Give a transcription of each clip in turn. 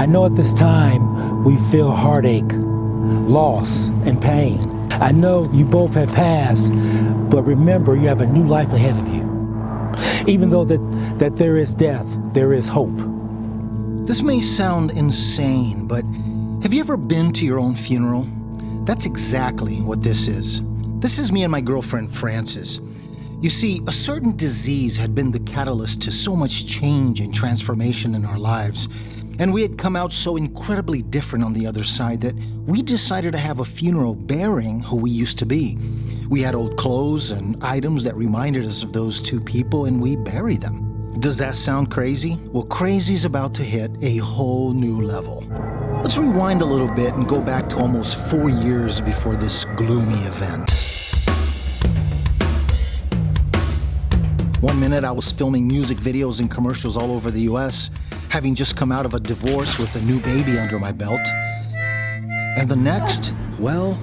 know at this time we feel heartache, loss, and pain. I know you both have passed, but remember you have a new life ahead of you. Even though that there is death, there is hope. This may sound insane, but have you ever been to your own funeral? That's exactly what this is. This is me and my girlfriend, Frances. You see, a certain disease had been the catalyst to so much change and transformation in our lives, and we had come out so incredibly different on the other side that we decided to have a funeral bearing who we used to be. We had old clothes and items that reminded us of those two people, and we buried them. Does that sound crazy? Well, crazy's about to hit a whole new level. Let's rewind a little bit and go back to almost 4 years before this gloomy event. One minute I was filming music videos and commercials all over the US, having just come out of a divorce with a new baby under my belt. And the next, well,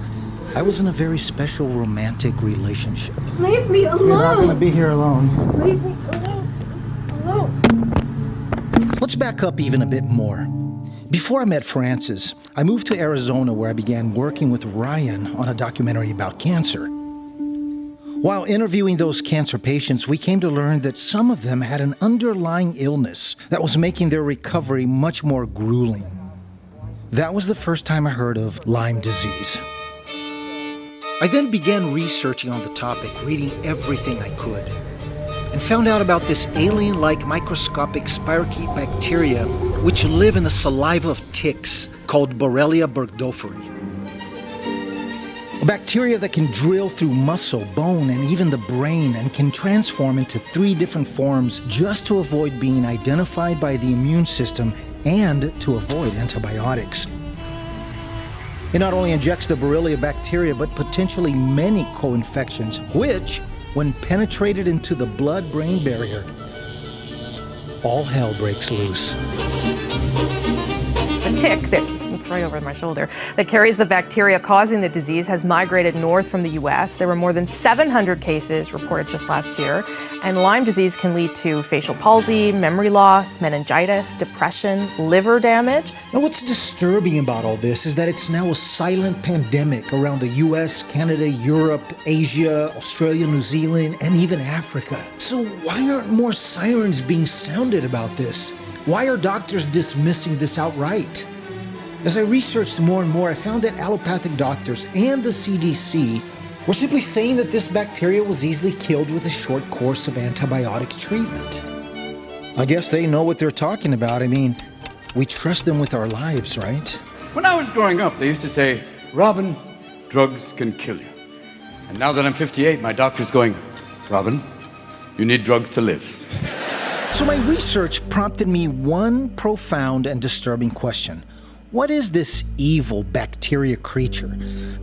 I was in a very special romantic relationship. Leave me alone! You're not going to be here alone. Leave me alone! Let's back up even a bit more. Before I met Frances, I moved to Arizona where I began working with Ryan on a documentary about cancer. While interviewing those cancer patients, we came to learn that some of them had an underlying illness that was making their recovery much more grueling. That was the first time I heard of Lyme disease. I then began researching on the topic, reading everything I could, and found out about this alien-like microscopic spirochete bacteria which live in the saliva of ticks called Borrelia burgdorferi. A bacteria that can drill through muscle, bone, and even the brain and can transform into 3 different forms just to avoid being identified by the immune system and to avoid antibiotics. It not only injects the Borrelia bacteria, but potentially many co-infections, which, when penetrated into the blood-brain barrier, all hell breaks loose. The tick it's right over my shoulder, that carries the bacteria causing the disease has migrated north from the U.S. There were more than 700 cases reported just last year. And Lyme disease can lead to facial palsy, memory loss, meningitis, depression, liver damage. Now, what's disturbing about all this is that it's now a silent pandemic around the U.S., Canada, Europe, Asia, Australia, New Zealand, and even Africa. So why aren't more sirens being sounded about this? Why are doctors dismissing this outright? As I researched more and more, I found that allopathic doctors and the CDC were simply saying that this bacteria was easily killed with a short course of antibiotic treatment. I guess they know what they're talking about. I mean, we trust them with our lives, right? When I was growing up, they used to say, Robin, drugs can kill you. And now that I'm 58, my doctor's going, Robin, you need drugs to live. So my research prompted me one profound and disturbing question. What is this evil bacteria creature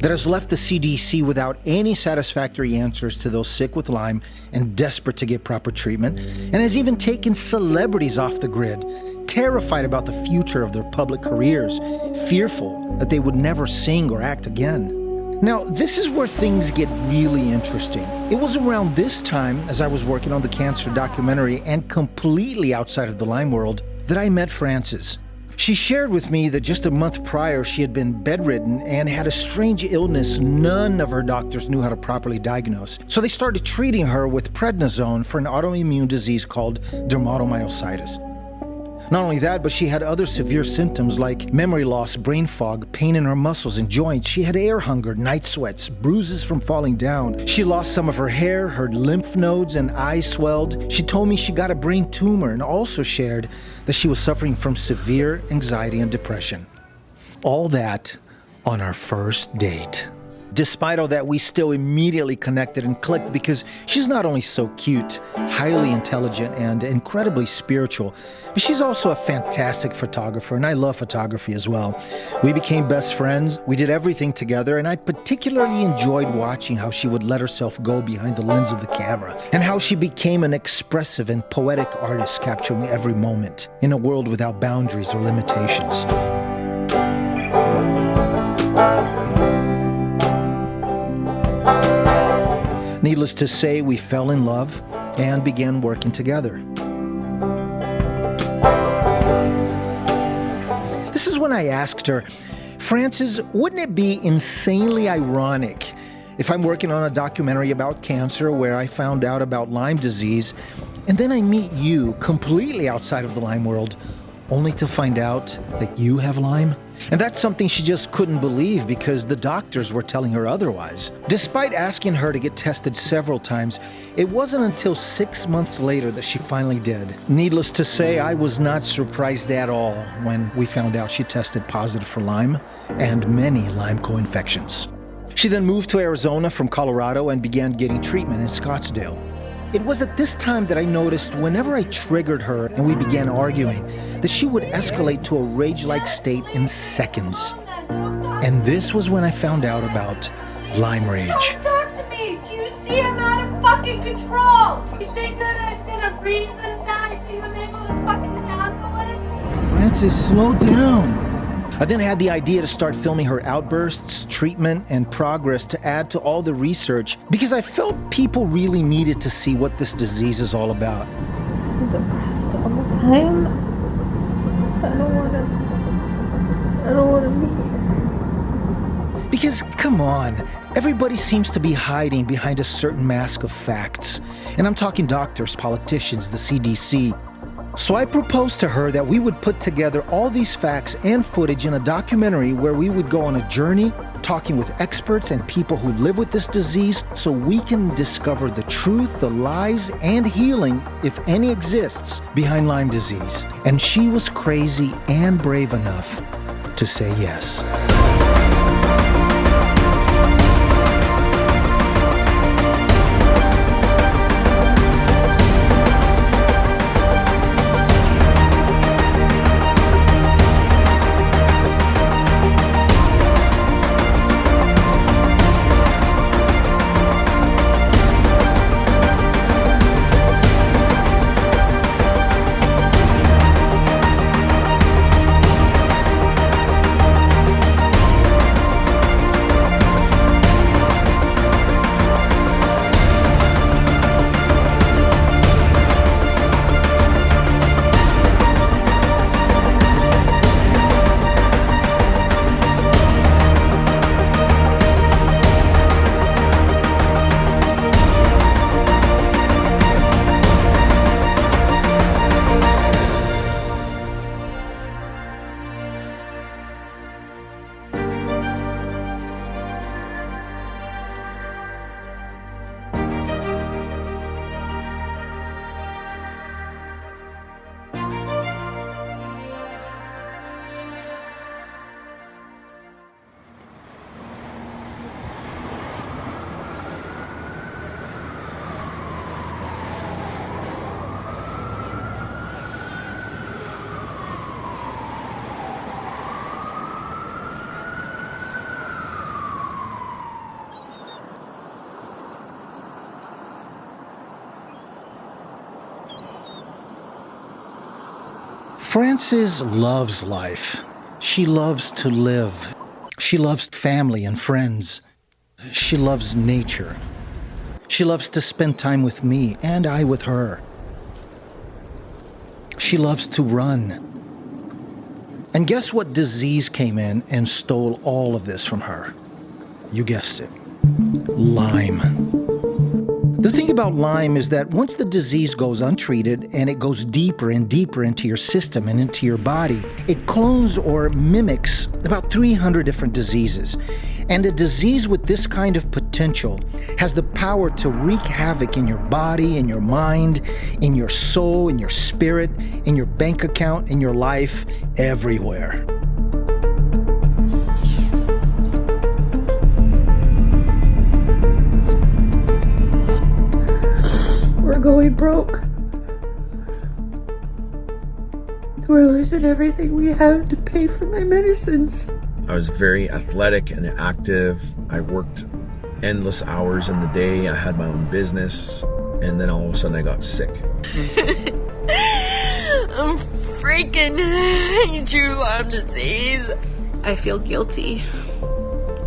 that has left the CDC without any satisfactory answers to those sick with Lyme and desperate to get proper treatment, and has even taken celebrities off the grid, terrified about the future of their public careers, fearful that they would never sing or act again? Now, this is where things get really interesting. It was around this time, as I was working on the cancer documentary and completely outside of the Lyme world, that I met Frances. She shared with me that just a month prior she had been bedridden and had a strange illness none of her doctors knew how to properly diagnose. So they started treating her with prednisone for an autoimmune disease called dermatomyositis. Not only that, but she had other severe symptoms like memory loss, brain fog, pain in her muscles and joints. She had air hunger, night sweats, bruises from falling down. She lost some of her hair, her lymph nodes and eyes swelled. She told me she got a brain tumor and also shared that she was suffering from severe anxiety and depression. All that on our first date. Despite all that, we still immediately connected and clicked because she's not only so cute, highly intelligent, and incredibly spiritual, but she's also a fantastic photographer, and I love photography as well. We became best friends, we did everything together, and I particularly enjoyed watching how she would let herself go behind the lens of the camera, and how she became an expressive and poetic artist, capturing every moment in a world without boundaries or limitations. Needless to say, we fell in love and began working together. This I asked her, Frances, wouldn't it be insanely ironic if I'm working on a documentary about cancer where I found out about Lyme disease, and then I meet you completely outside of the Lyme world, only to find out that you have Lyme? And that's something she just couldn't believe because the doctors were telling her otherwise. Despite asking her to get tested several times, it wasn't until 6 months later that she finally did. Needless to say, I was not surprised at all when we found out she tested positive for Lyme and many Lyme co-infections. She then moved to Arizona from Colorado and began getting treatment in Scottsdale. It was at this time that I noticed whenever I triggered her and we began arguing, that she would escalate to a rage-like state in seconds. And this was when I found out about Lyme rage. Don't talk to me! Do you see I'm out of fucking control? You think that I've been a reason that I think I'm able to fucking handle it? Frances, slow down. I then had the idea to start filming her outbursts, treatment, and progress to add to all the research because I felt people really needed to see what this disease is all about. Just feel depressed all the time. I don't want to be here. Because, come on, everybody seems to be hiding behind a certain mask of facts. And I'm talking doctors, politicians, the CDC. So I proposed to her that we would put together all these facts and footage in a documentary where we would go on a journey, talking with experts and people who live with this disease so we can discover the truth, the lies, and healing, if any exists, behind Lyme disease. And she was crazy and brave enough to say yes. Frances loves life. She loves to live. She loves family and friends. She loves nature. She loves to spend time with me and I with her. She loves to run. And guess what disease came in and stole all of this from her? You guessed it. Lyme. The thing about Lyme is that once the disease goes untreated and it goes deeper and deeper into your system and into your body, it clones or mimics about 300 different diseases. And a disease with this kind of potential has the power to wreak havoc in your body, in your mind, in your soul, in your spirit, in your bank account, in your life, everywhere. We're going broke. We're losing everything we have to pay for my medicines. I was very athletic and active. I worked endless hours in the day. I had my own business. And then all of a sudden I got sick. I'm freaking true Lyme disease. I feel guilty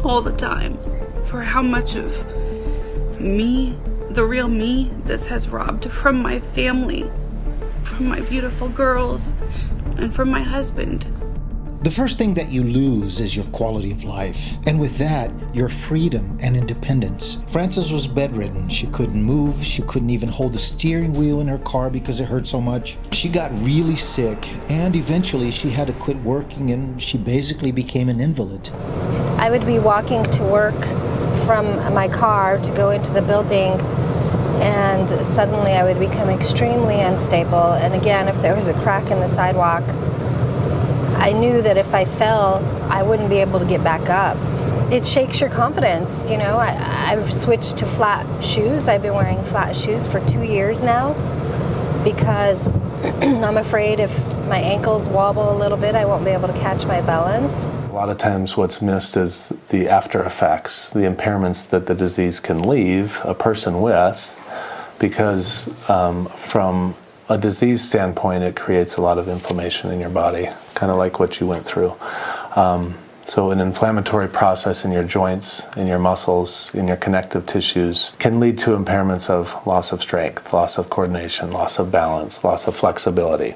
all the time for how much of me, the real me, this has robbed from my family, from my beautiful girls, and from my husband. The first thing that you lose is your quality of life, and with that, your freedom and independence. Frances was bedridden. She couldn't move. She couldn't even hold the steering wheel in her car because it hurt so much. She got really sick, and eventually she had to quit working, and she basically became an invalid. I would be walking to work from my car to go into the building, and suddenly I would become extremely unstable. And again, if there was a crack in the sidewalk, I knew that if I fell, I wouldn't be able to get back up. It shakes your confidence, you know. I've switched to flat shoes. I've been wearing flat shoes for 2 years now because I'm afraid if my ankles wobble a little bit, I won't be able to catch my balance. A lot of times what's missed is the after effects, the impairments that the disease can leave a person with, because from a disease standpoint, it creates a lot of inflammation in your body, kind of like what you went through. So an inflammatory process in your joints, in your muscles, in your connective tissues can lead to impairments of loss of strength, loss of coordination, loss of balance, loss of flexibility.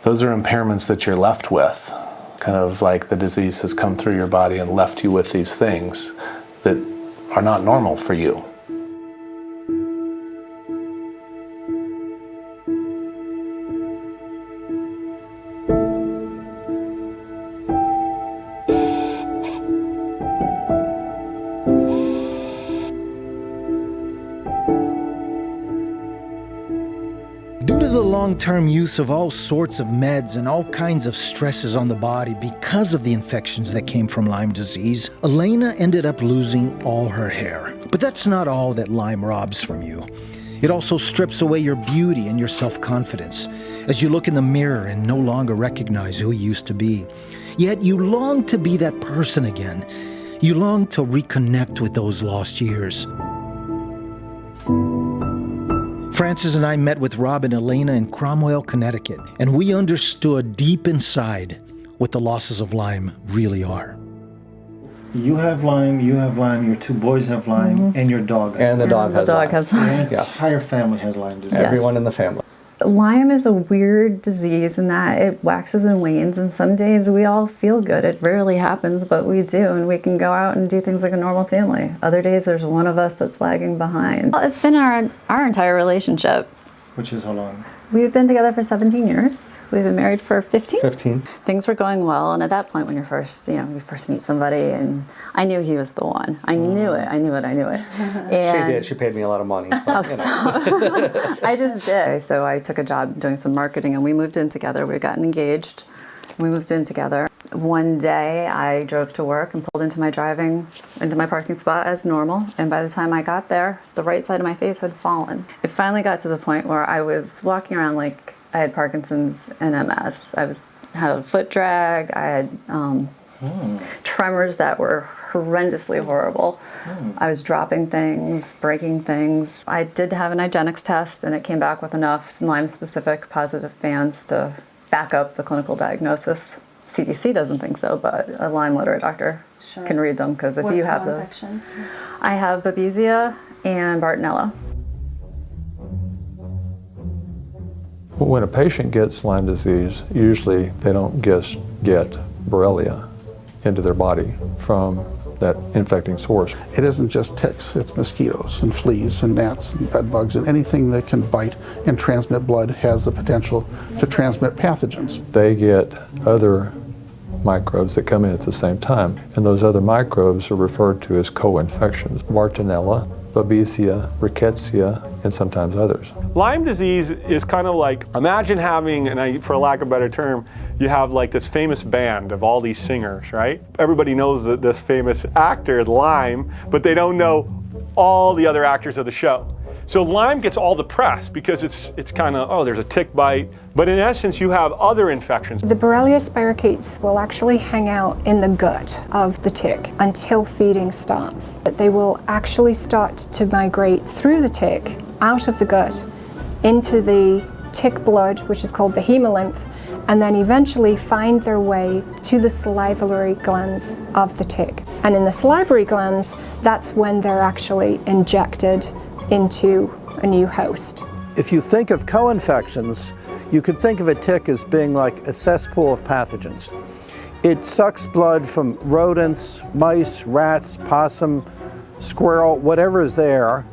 Those are impairments that you're left with, kind of like the disease has come through your body and left you with these things that are not normal for you. Due to the long-term use of all sorts of meds and all kinds of stresses on the body because of the infections that came from Lyme disease, Elena ended up losing all her hair. But that's not all that Lyme robs from you. It also strips away your beauty and your self-confidence as you look in the mirror and no longer recognize who you used to be. Yet you long to be that person again. You long to reconnect with those lost years. Frances and I met with Rob and Elena in Cromwell, Connecticut, and we understood deep inside what the losses of Lyme really are. You have Lyme, your two boys have Lyme, and your dog has Lyme. And the dog has Lyme. Your entire family has Lyme disease. Everyone in the family. Lyme is a weird disease in that it waxes and wanes, and some days we all feel good. It rarely happens, but we do, and we can go out and do things like a normal family. Other days there's one of us that's lagging behind. Well, it's been our entire relationship. Which is how long? We've been together for 17 years. We've been married for 15. 15. Things were going well, and at that point when you first meet somebody, and I knew he was the one. I knew it. And She did. She paid me a lot of money. But, stop. I just did. So I took a job doing some marketing, and we moved in together. We got engaged. We moved in together. One day I drove to work and pulled into my parking spot as normal, and by the time I got there, the right side of my face had fallen. It finally got to the point where I was walking around like I had Parkinson's and MS. Had a foot drag. I had tremors that were horrendously horrible. I was dropping things, breaking things. I did have an IGeneX test, and it came back with enough Lyme-specific positive bands to back up the clinical diagnosis. CDC doesn't think so, but a Lyme literate doctor can read them, because if you have those. I have Babesia and Bartonella. When a patient gets Lyme disease, usually they don't just get Borrelia into their body from that infecting source. It isn't just ticks, it's mosquitoes and fleas and gnats and bed bugs, and anything that can bite and transmit blood has the potential to transmit pathogens. They get other microbes that come in at the same time, and those other microbes are referred to as co-infections. Bartonella, Babesia, Rickettsia, and sometimes others. Lyme disease is kind of like, imagine having, and for lack of a better term, you have like this famous band of all these singers, right? Everybody knows this famous actor, Lyme, but they don't know all the other actors of the show. So Lyme gets all the press because it's kind of, oh, there's a tick bite, but in essence you have other infections. The Borrelia spirochetes will actually hang out in the gut of the tick until feeding starts. But they will actually start to migrate through the tick, out of the gut, into the tick blood, which is called the hemolymph, and then eventually find their way to the salivary glands of the tick. And in the salivary glands, that's when they're actually injected into a new host. If you think of co-infections, you could think of a tick as being like a cesspool of pathogens. It sucks blood from rodents, mice, rats, possum, squirrel, whatever is there,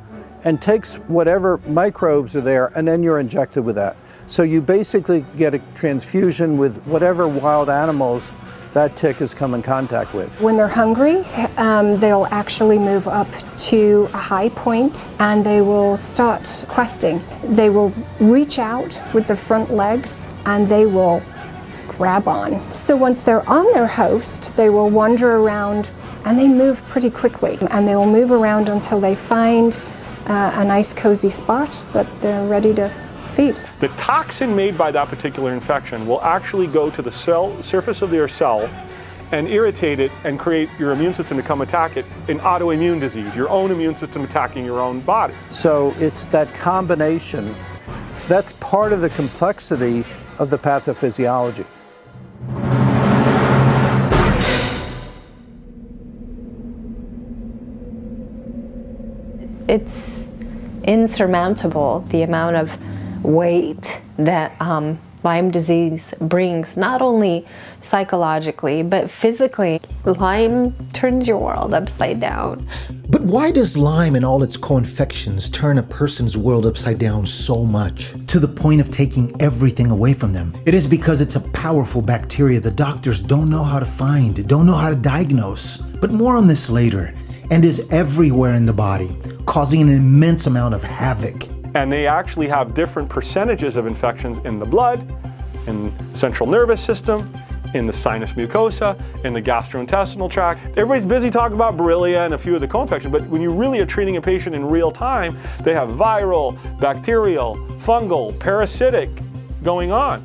and takes whatever microbes are there, and then you're injected with that. So you basically get a transfusion with whatever wild animals that tick has come in contact with. When they're hungry, they'll actually move up to a high point and they will start questing. They will reach out with the front legs and they will grab on. So once they're on their host, they will wander around and they move pretty quickly. And they will move around until they find a nice cozy spot that they're ready to feed. The toxin made by that particular infection will actually go to the surface of your cells and irritate it and create your immune system to come attack it in autoimmune disease, your own immune system attacking your own body. So it's that combination that's part of the complexity of the pathophysiology. It's insurmountable, the amount of weight that Lyme disease brings, not only psychologically, but physically. Lyme turns your world upside down. But why does Lyme and all its co-infections turn a person's world upside down so much, to the point of taking everything away from them? It is because it's a powerful bacteria the doctors don't know how to find, don't know how to diagnose. But more on this later, and is everywhere in the body, causing an immense amount of havoc. And they actually have different percentages of infections in the blood, in the central nervous system, in the sinus mucosa, in the gastrointestinal tract. Everybody's busy talking about Borrelia and a few of the co-infections, but when you really are treating a patient in real time, they have viral, bacterial, fungal, parasitic going on.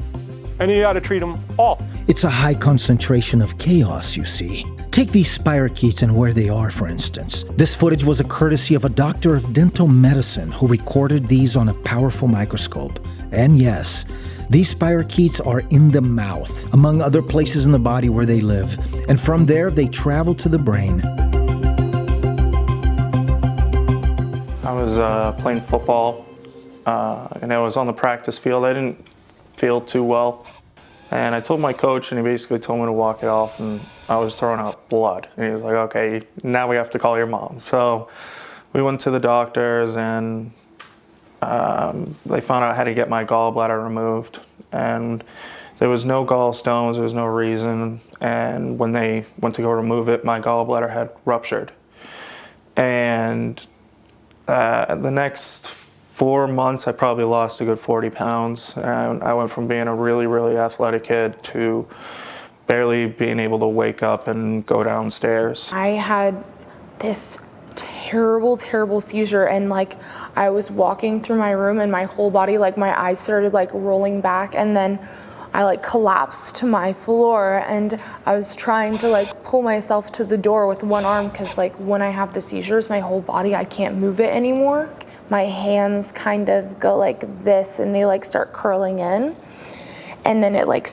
And you gotta treat them all. It's a high concentration of chaos, you see. Take these spirochetes and where they are, for instance. This footage was a courtesy of a doctor of dental medicine who recorded these on a powerful microscope. And yes, these spirochetes are in the mouth, among other places in the body where they live. And from there, they travel to the brain. I was playing football, and I was on the practice field. I didn't feel too well. And I told my coach, and he basically told me to walk it off, and I was throwing out blood. And he was like, okay, now we have to call your mom. So we went to the doctors, and they found out how to get my gallbladder removed. And there was no gallstones, there was no reason. And when they went to go remove it, my gallbladder had ruptured. And the next 4 months, I probably lost a good 40 pounds. And I went from being a really, really athletic kid to barely being able to wake up and go downstairs. I had this terrible, terrible seizure, and like I was walking through my room and my whole body, like my eyes started like rolling back, and then I like collapsed to my floor, and I was trying to like pull myself to the door with one arm, because like when I have the seizures, my whole body, I can't move it anymore. My hands kind of go like this and they like start curling in. And then it like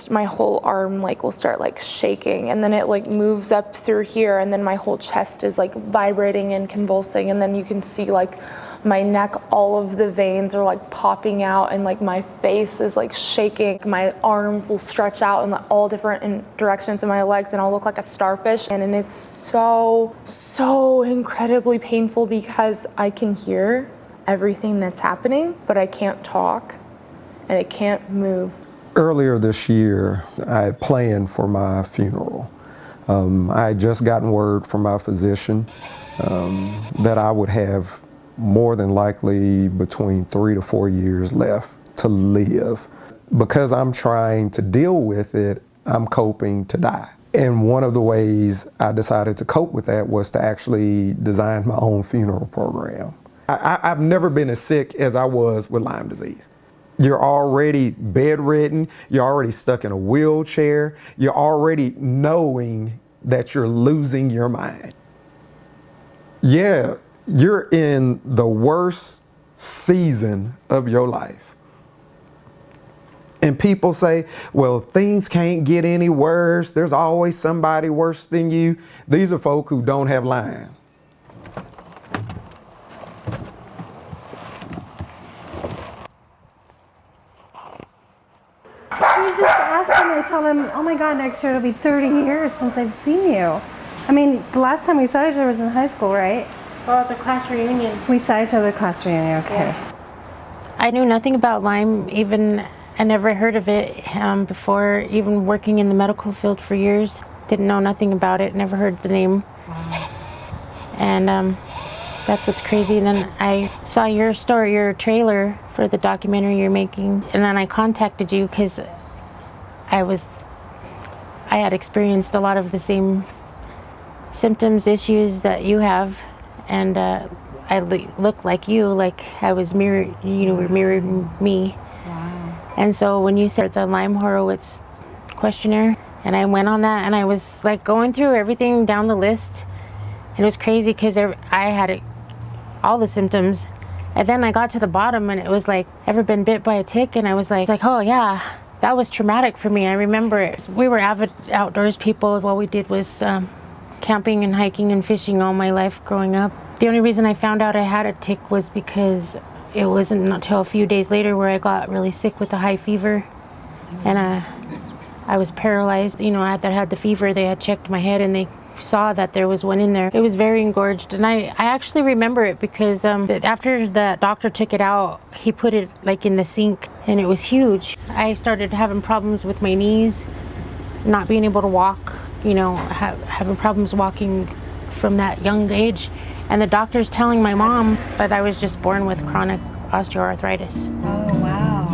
my whole arm like will start like shaking, and then it like moves up through here, and then my whole chest is like vibrating and convulsing, and then you can see like my neck, all of the veins are like popping out, and like my face is like shaking. My arms will stretch out in all different directions in my legs, and I'll look like a starfish. And it's so incredibly painful because I can hear everything that's happening, but I can't talk and I can't move. Earlier this year, I had planned for my funeral. I had just gotten word from my physician that I would have more than likely between 3 to 4 years left to live. Because I'm trying to deal with it, I'm coping to die. And one of the ways I decided to cope with that was to actually design my own funeral program. I've never been as sick as I was with Lyme disease. You're already bedridden, you're already stuck in a wheelchair, you're already knowing that you're losing your mind. Yeah, you're in the worst season of your life. And people say, well, things can't get any worse, there's always somebody worse than you. These are folk who don't have Lyme. She was just asking, I tell them, oh my God, next year it'll be 30 years since I've seen you. I mean, the last time we saw each other was in high school, right? Well, the class reunion. We saw each other at the class reunion, okay. Yeah. I knew nothing about Lyme, I never heard of it before, even working in the medical field for years. Didn't know nothing about it, never heard the name. And that's what's crazy. And then I saw your story, your trailer for the documentary you're making, and then I contacted you because I had experienced a lot of the same symptoms, issues that you have, and I look like you, like I was mirrored, you were mirroring me. Wow. And so when you said the Lyme Horowitz questionnaire, and I went on that, and I was like going through everything down the list. It was crazy because I had all the symptoms, and then I got to the bottom, and it was like, ever been bit by a tick? And I was like, oh yeah, that was traumatic for me. I remember it. We were avid outdoors people. What we did was camping and hiking and fishing all my life growing up. The only reason I found out I had a tick was because it wasn't until a few days later where I got really sick with a high fever, and I was paralyzed. I had the fever. They had checked my head, and they saw that there was one in there. It was very engorged, and I actually remember it because after the doctor took it out, he put it like in the sink, and it was huge. I started having problems with my knees, not being able to walk, having problems walking from that young age. And the doctor's telling my mom that I was just born with chronic osteoarthritis. Oh, wow.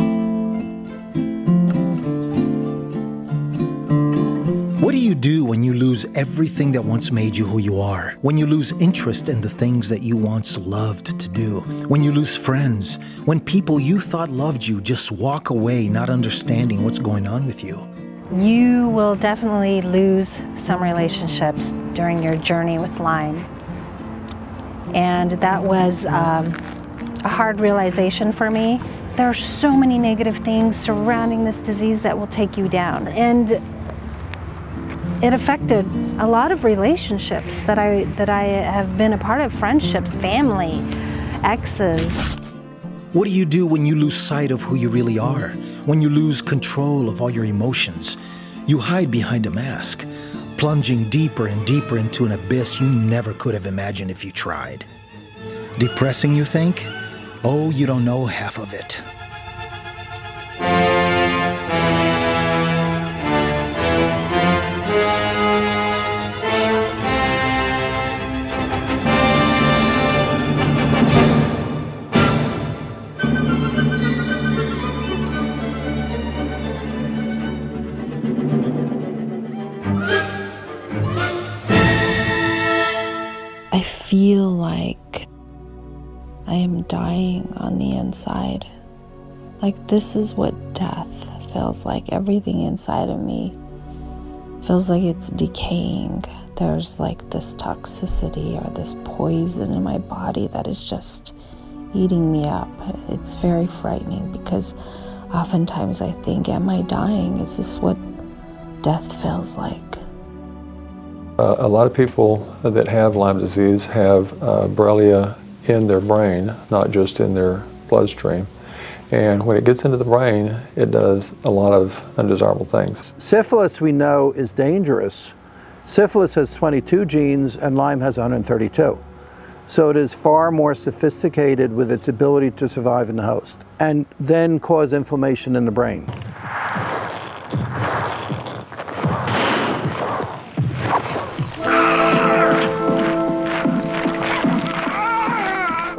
What do you do when you lose everything that once made you who you are? When you lose interest in the things that you once loved to do? When you lose friends? When people you thought loved you just walk away not understanding what's going on with you? You will definitely lose some relationships during your journey with Lyme. And that was a hard realization for me. There are so many negative things surrounding this disease that will take you down. And it affected a lot of relationships that I have been a part of, friendships, family, exes. What do you do when you lose sight of who you really are? When you lose control of all your emotions? You hide behind a mask, plunging deeper and deeper into an abyss you never could have imagined if you tried. Depressing, you think? Oh, you don't know half of it. I feel like I am dying on the inside. Like this is what death feels like. Everything inside of me feels like it's decaying. There's like this toxicity or this poison in my body that is just eating me up. It's very frightening because oftentimes I think, am I dying? Is this what death feels like? A lot of people that have Lyme disease have Borrelia in their brain, not just in their bloodstream. And when it gets into the brain, it does a lot of undesirable things. Syphilis, we know, is dangerous. Syphilis has 22 genes and Lyme has 132. So it is far more sophisticated with its ability to survive in the host and then cause inflammation in the brain.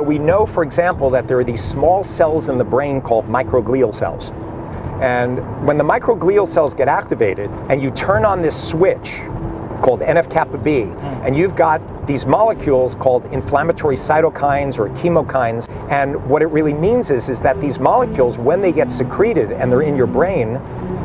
We know, for example, that there are these small cells in the brain called microglial cells. And when the microglial cells get activated and you turn on this switch called NF-kappa B, and you've got these molecules called inflammatory cytokines or chemokines, and what it really means is that these molecules, when they get secreted and they're in your brain,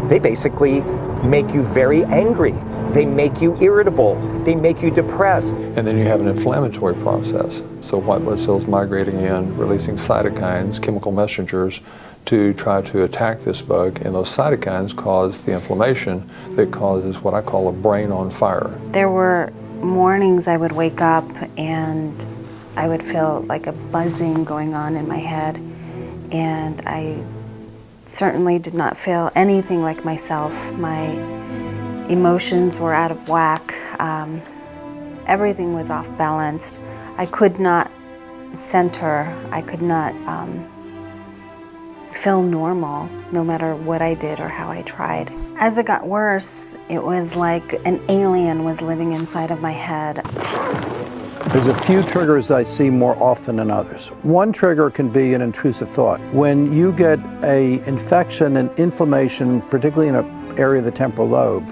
they basically make you very angry. They make you irritable. They make you depressed. And then you have an inflammatory process. So white blood cells migrating in, releasing cytokines, chemical messengers, to try to attack this bug. And those cytokines cause the inflammation that causes what I call a brain on fire. There were mornings I would wake up and I would feel like a buzzing going on in my head. And I certainly did not feel anything like myself. My emotions were out of whack. Everything was off balanced. I could not center. I could not feel normal, no matter what I did or how I tried. As it got worse, it was like an alien was living inside of my head. There's a few triggers I see more often than others. One trigger can be an intrusive thought. When you get an infection and inflammation, particularly in an area of the temporal lobe,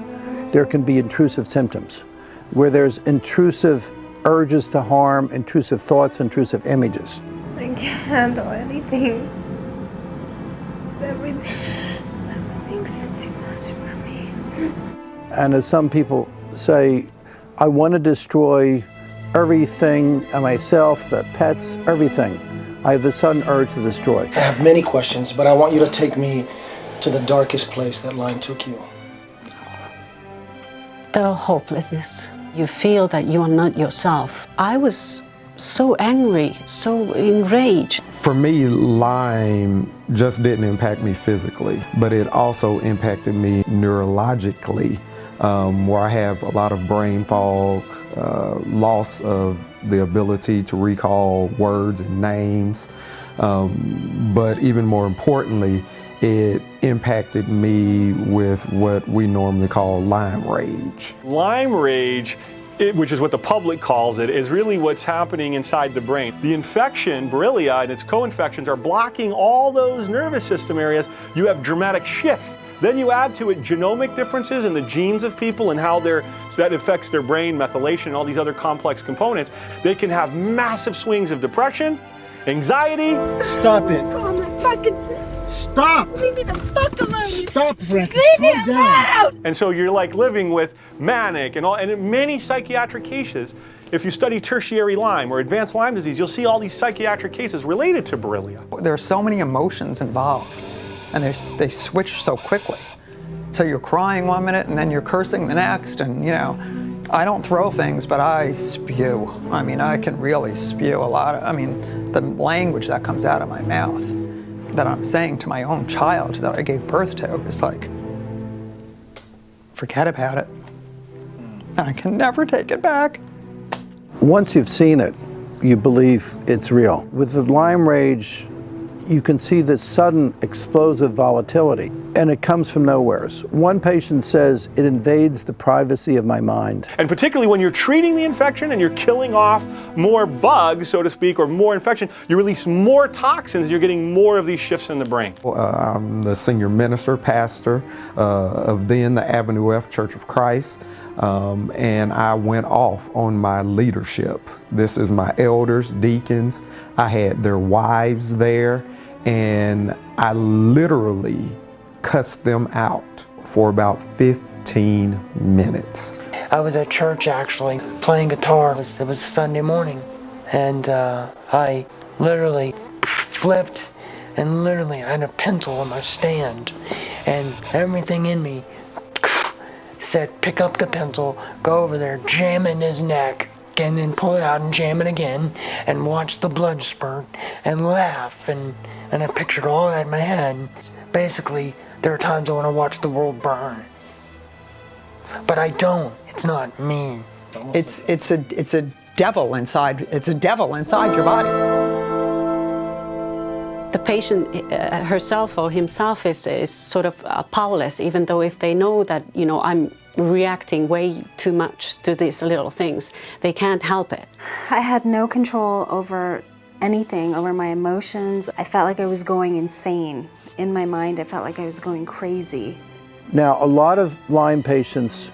there can be intrusive symptoms, where there's intrusive urges to harm, intrusive thoughts, intrusive images. I can't handle anything. Everything's too much for me. And as some people say, I want to destroy everything, myself, the pets, everything. I have the sudden urge to destroy. I have many questions, but I want you to take me to the darkest place that Lyme took you. The hopelessness. You feel that you are not yourself. I was so angry, so enraged. For me, Lyme just didn't impact me physically, but it also impacted me neurologically, where I have a lot of brain fog, loss of the ability to recall words and names, but even more importantly, it impacted me with what we normally call Lyme rage. Lyme rage, which is what the public calls it, is really what's happening inside the brain. The infection, Borrelia, and its co-infections are blocking all those nervous system areas. You have dramatic shifts. Then you add to it genomic differences in the genes of people and how so that affects their brain, methylation, and all these other complex components. They can have massive swings of depression, anxiety. Stop it. Oh my fucking Stop! Leave me the fuck alone! Stop, Francis. Leave me Calm down. alone! And so you're like living with manic and in many psychiatric cases. If you study tertiary Lyme or advanced Lyme disease, you'll see all these psychiatric cases related to Borrelia. There are so many emotions involved, and they switch so quickly. So you're crying one minute, and then you're cursing the next, and you know, I don't throw things, but I spew. I mean, I can really spew a lot. The language that comes out of my mouth that I'm saying to my own child that I gave birth to is like, forget about it. And I can never take it back. Once you've seen it, you believe it's real. With the Lyme rage, you can see this sudden explosive volatility, and it comes from nowhere. One patient says it invades the privacy of my mind. And particularly when you're treating the infection and you're killing off more bugs, so to speak, or more infection, you release more toxins, you're getting more of these shifts in the brain. I'm the senior minister, pastor of then the Avenue F Church of Christ. And I went off on my leadership. This is my elders, deacons. I had their wives there, and I literally cussed them out for about 15 minutes. I was at church actually playing guitar. It was a Sunday morning, and I literally flipped, and literally I had a pencil on my stand, and everything in me said, pick up the pencil, go over there, jam it in his neck, and then pull it out and jam it again, and watch the blood spurt, and laugh, and I pictured all that in my head. Basically, there are times I want to watch the world burn. But I don't. It's not me. It's a devil inside. It's a devil inside your body. The patient herself or himself is sort of powerless, even though if they know that, I'm reacting way too much to these little things, they can't help it. I had no control over anything, over my emotions. I felt like I was going insane. In my mind, I felt like I was going crazy. Now, a lot of Lyme patients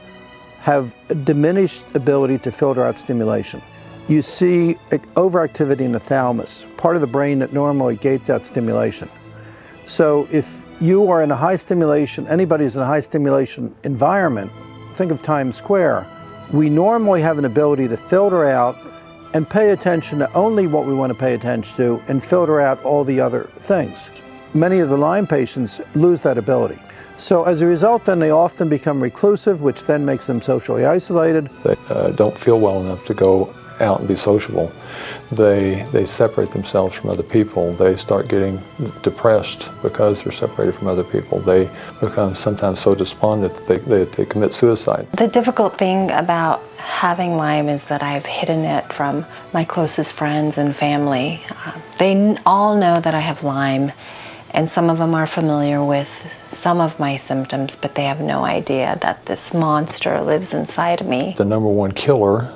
have a diminished ability to filter out stimulation. You see overactivity in the thalamus, part of the brain that normally gates out stimulation. So if you are in a high stimulation, anybody's in a high stimulation environment, think of Times Square, we normally have an ability to filter out and pay attention to only what we want to pay attention to and filter out all the other things. Many of the Lyme patients lose that ability. So as a result, then they often become reclusive, which then makes them socially isolated. They don't feel well enough to go out and be sociable. They separate themselves from other people. They start getting depressed because they're separated from other people. They become sometimes so despondent that they commit suicide. The difficult thing about having Lyme is that I've hidden it from my closest friends and family. They all know that I have Lyme, and some of them are familiar with some of my symptoms, but they have no idea that this monster lives inside me. The number one killer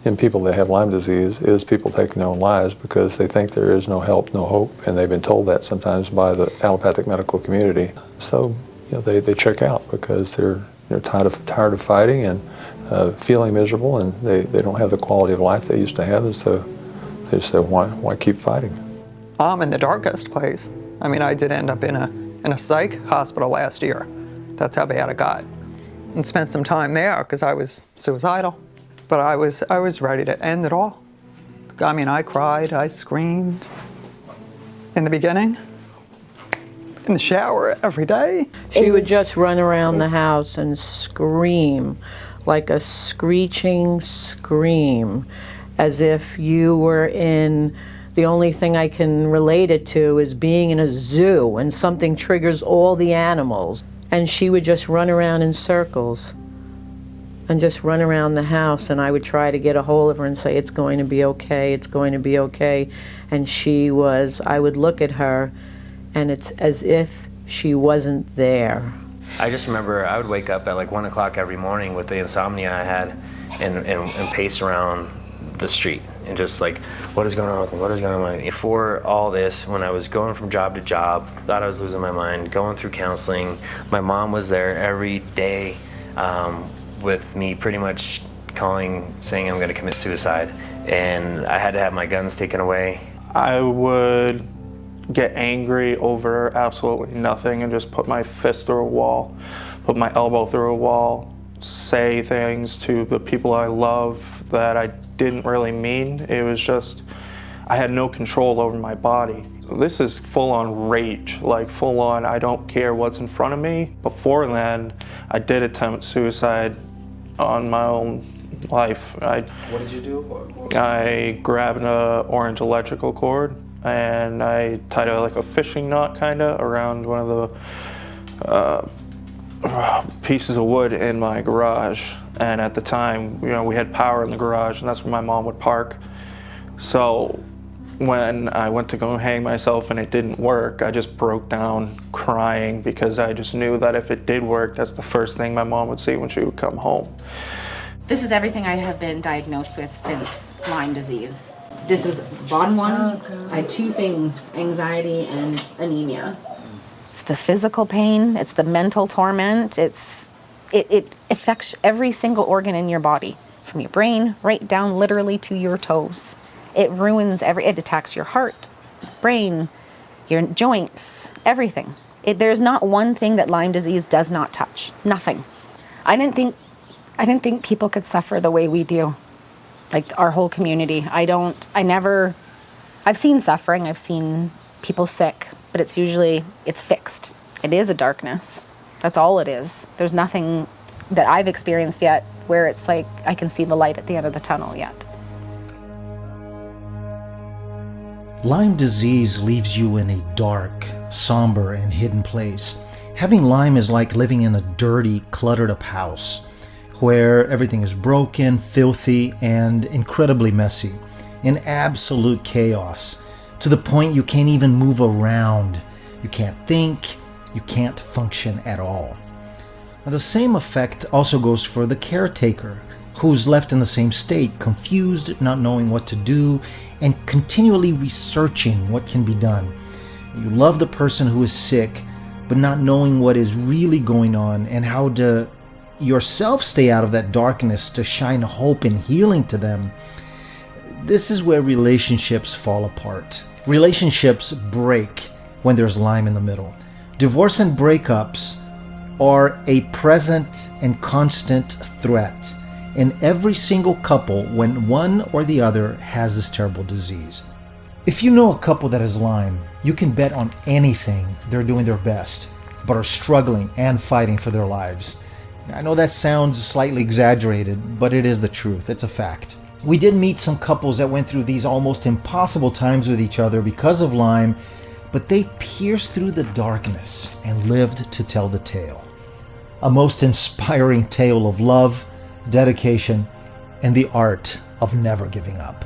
in people that have Lyme disease is people taking their own lives because they think there is no help, no hope, and they've been told that sometimes by the allopathic medical community. So they check out because they're tired of fighting and feeling miserable, and they don't have the quality of life they used to have, and so they just say, why keep fighting? I'm in the darkest place. I mean, I did end up in a psych hospital last year. That's how bad it got. And spent some time there because I was suicidal. But I was ready to end it all. I mean, I cried, I screamed. In the beginning, in the shower every day. She would just run around the house and scream, like a screeching scream, as if you were in. The only thing I can relate it to is being in a zoo and something triggers all the animals. And she would just run around in circles and just run around the house, and I would try to get a hold of her and say, it's going to be okay, it's going to be okay. And I would look at her and it's as if she wasn't there. I just remember I would wake up at like 1 o'clock every morning with the insomnia I had and pace around the street and just like, what is going on with me? What is going on with me? Before all this, when I was going from job to job, thought I was losing my mind, going through counseling, my mom was there every day with me pretty much saying I'm going to commit suicide, and I had to have my guns taken away. I would get angry over absolutely nothing and just put my fist through a wall, put my elbow through a wall, say things to the people I love that I didn't really mean. It was just, I had no control over my body. This is full-on rage, like full-on, I don't care what's in front of me. Before then, I did attempt suicide on my own life. What did you do? I grabbed an orange electrical cord and I tied it like a fishing knot kinda around one of the pieces of wood in my garage. And at the time, we had power in the garage, and that's where my mom would park. So when I went to go hang myself and it didn't work, I just broke down crying because I just knew that if it did work, that's the first thing my mom would see when she would come home. This is everything I have been diagnosed with since Lyme disease. This was the bottom one. I had two things, anxiety and anemia. It's the physical pain, it's the mental torment, it affects every single organ in your body, from your brain right down literally to your toes. It ruins it attacks your heart, brain, your joints, everything. There's not one thing that Lyme disease does not touch. Nothing. I didn't think people could suffer the way we do. Like our whole community. I've seen suffering, I've seen people sick, but it's fixed. It is a darkness. That's all it is. There's nothing that I've experienced yet where it's like I can see the light at the end of the tunnel yet. Lyme disease leaves you in a dark, somber, and hidden place. Having Lyme is like living in a dirty, cluttered up house where everything is broken, filthy, and incredibly messy, in absolute chaos, to the point you can't even move around. You can't think, you can't function at all. Now, the same effect also goes for the caretaker, who's left in the same state, confused, not knowing what to do, and continually researching what can be done. You love the person who is sick, but not knowing what is really going on and how to yourself stay out of that darkness to shine hope and healing to them. This is where relationships fall apart. Relationships break when there's Lyme in the middle. Divorce and breakups are a present and constant threat in every single couple when one or the other has this terrible disease. If you know a couple that has Lyme, you can bet on anything they're doing their best, but are struggling and fighting for their lives. I know that sounds slightly exaggerated, but it is the truth. It's a fact. We did meet some couples that went through these almost impossible times with each other because of Lyme, but they pierced through the darkness and lived to tell the tale. A most inspiring tale of love, dedication, and the art of never giving up.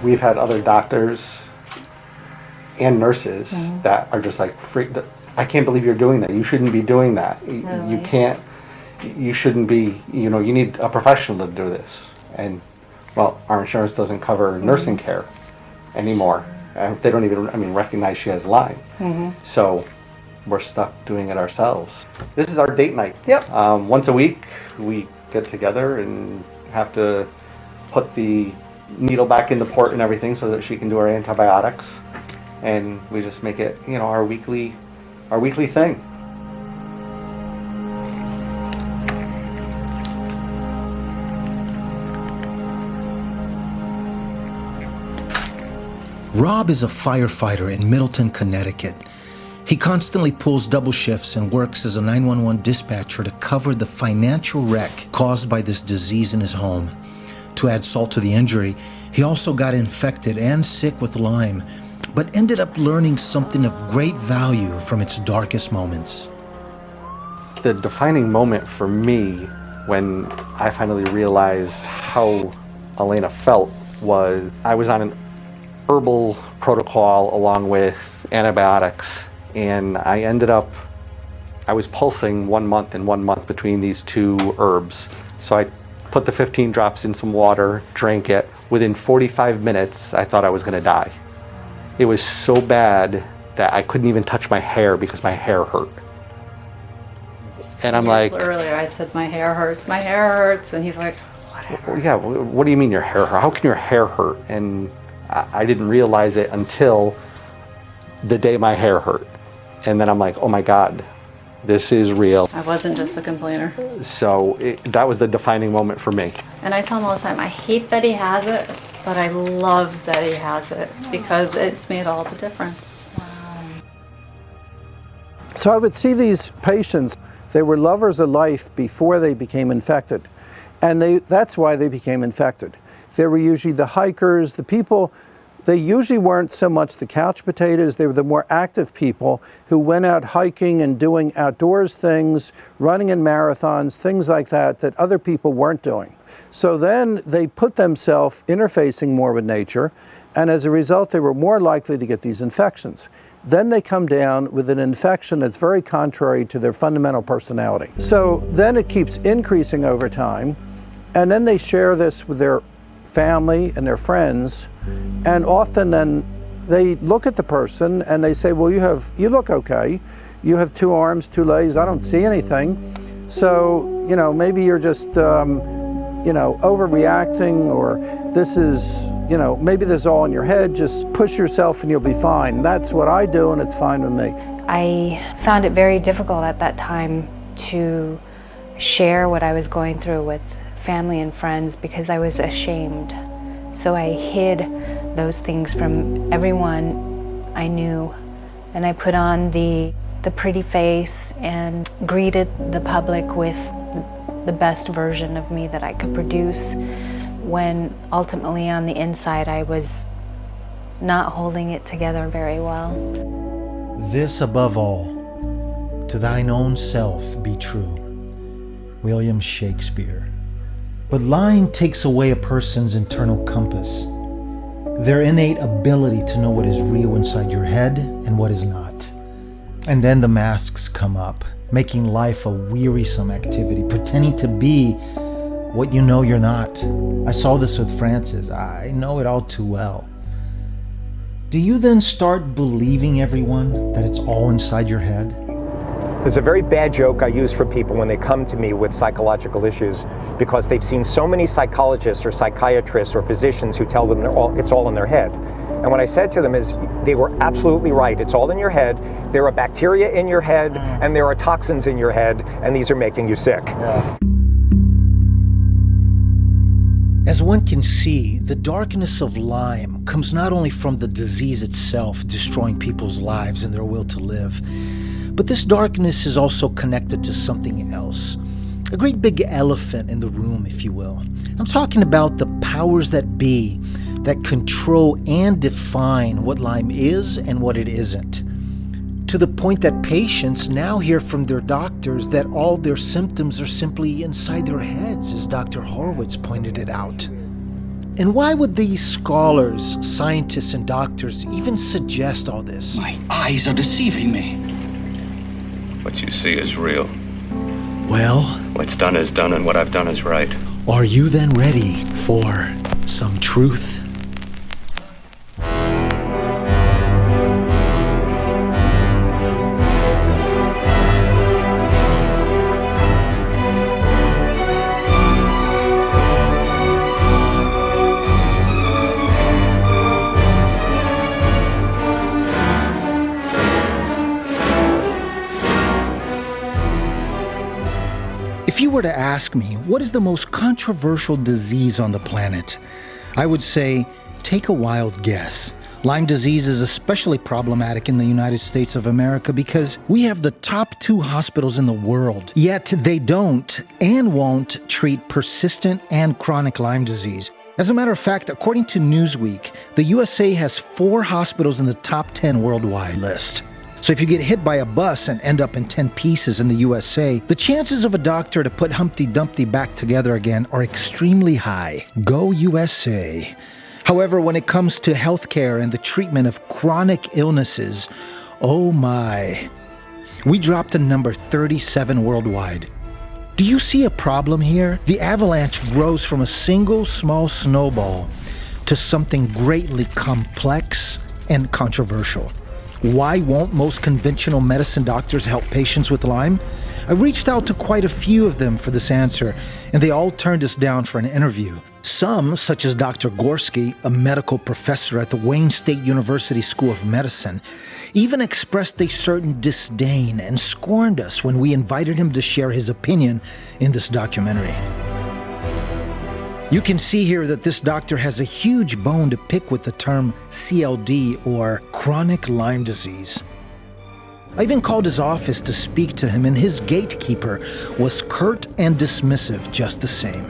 We've had other doctors and nurses that are just like, I can't believe you're doing that. You shouldn't be doing that. You can't, you shouldn't be, you need a professional to do this. And, well, our insurance doesn't cover nursing care anymore. They don't even, recognize she has Lyme. So we're stuck doing it ourselves. This is our date night. Yep. Once a week, we get together and have to put the needle back in the port and everything so that she can do her antibiotics. And we just make it, our weekly thing. Rob is a firefighter in Middleton, Connecticut. He constantly pulls double shifts and works as a 911 dispatcher to cover the financial wreck caused by this disease in his home. To add salt to the injury, he also got infected and sick with Lyme, but ended up learning something of great value from its darkest moments. The defining moment for me when I finally realized how Elena felt was I was on an herbal protocol along with antibiotics, and I was pulsing 1 month and 1 month between these two herbs. So I put the 15 drops in some water, drank it. Within 45 minutes, I thought I was going to die. It was so bad that I couldn't even touch my hair because my hair hurt. And I'm like... Earlier I said, my hair hurts, and he's like, whatever. Yeah, what do you mean your hair hurt? How can your hair hurt? And I didn't realize it until the day my hair hurt. And then I'm like, oh my God, this is real. I wasn't just a complainer. So that was the defining moment for me. And I tell him all the time, I hate that he has it, but I love that he has it because it's made all the difference. So I would see these patients, they were lovers of life before they became infected. And that's why they became infected. They were usually the hikers, the people, they usually weren't so much the couch potatoes, they were the more active people who went out hiking and doing outdoors things, running in marathons, things like that, that other people weren't doing. So then they put themselves interfacing more with nature, and as a result, they were more likely to get these infections. Then they come down with an infection that's very contrary to their fundamental personality. So then it keeps increasing over time, and then they share this with their family and their friends, and often then they look at the person and they say, well, you look okay. You have 2 arms, 2 legs, I don't see anything. So, maybe you're just, overreacting, or this is, maybe this is all in your head, just push yourself and you'll be fine. That's what I do, and it's fine with me. I found it very difficult at that time to share what I was going through with family and friends because I was ashamed. So I hid those things from everyone I knew, and I put on the pretty face and greeted the public with the best version of me that I could produce, when ultimately on the inside I was not holding it together very well. This above all, to thine own self be true. William Shakespeare. But lying takes away a person's internal compass, their innate ability to know what is real inside your head and what is not. And then the masks come up, making life a wearisome activity, pretending to be what you know you're not. I saw this with Francis. I know it all too well. Do you then start believing everyone that it's all inside your head? There's a very bad joke I use for people when they come to me with psychological issues, because they've seen so many psychologists or psychiatrists or physicians who tell them it's all in their head. And what I said to them is, they were absolutely right. It's all in your head. There are bacteria in your head, and there are toxins in your head, and these are making you sick. Yeah. As one can see, the darkness of Lyme comes not only from the disease itself destroying people's lives and their will to live, but this darkness is also connected to something else, a great big elephant in the room, if you will. I'm talking about the powers that be that control and define what Lyme is and what it isn't. To the point that patients now hear from their doctors that all their symptoms are simply inside their heads, as Dr. Horowitz pointed it out. And why would these scholars, scientists, and doctors even suggest all this? My eyes are deceiving me. What you see is real. Well, what's done is done, and what I've done is right. Are you then ready for some truth? If you were to ask me, what is the most controversial disease on the planet? I would say, take a wild guess. Lyme disease is especially problematic in the United States of America because we have the top 2 hospitals in the world, yet they don't and won't treat persistent and chronic Lyme disease. As a matter of fact, according to Newsweek, the USA has 4 hospitals in the top 10 worldwide list. So if you get hit by a bus and end up in 10 pieces in the USA, the chances of a doctor to put Humpty Dumpty back together again are extremely high. Go USA. However, when it comes to healthcare and the treatment of chronic illnesses, oh my. We dropped to number 37 worldwide. Do you see a problem here? The avalanche grows from a single small snowball to something greatly complex and controversial. Why won't most conventional medicine doctors help patients with Lyme? I reached out to quite a few of them for this answer, and they all turned us down for an interview. Some, such as Dr. Gorski, a medical professor at the Wayne State University School of Medicine, even expressed a certain disdain and scorned us when we invited him to share his opinion in this documentary. You can see here that this doctor has a huge bone to pick with the term CLD, or chronic Lyme disease. I even called his office to speak to him, and his gatekeeper was curt and dismissive just the same.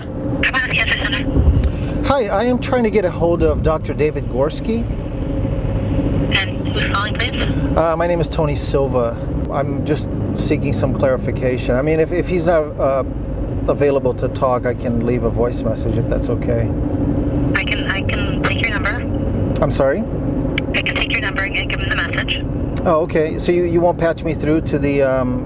Hi, I am trying to get a hold of Dr. David Gorski. And who's calling, please? My name is Tony Silva. I'm just seeking some clarification. I mean, if he's not available to talk, I can leave a voice message if that's okay. I can take your number. I'm sorry? I can take your number and give him the message. Oh, okay. So you won't patch me through to the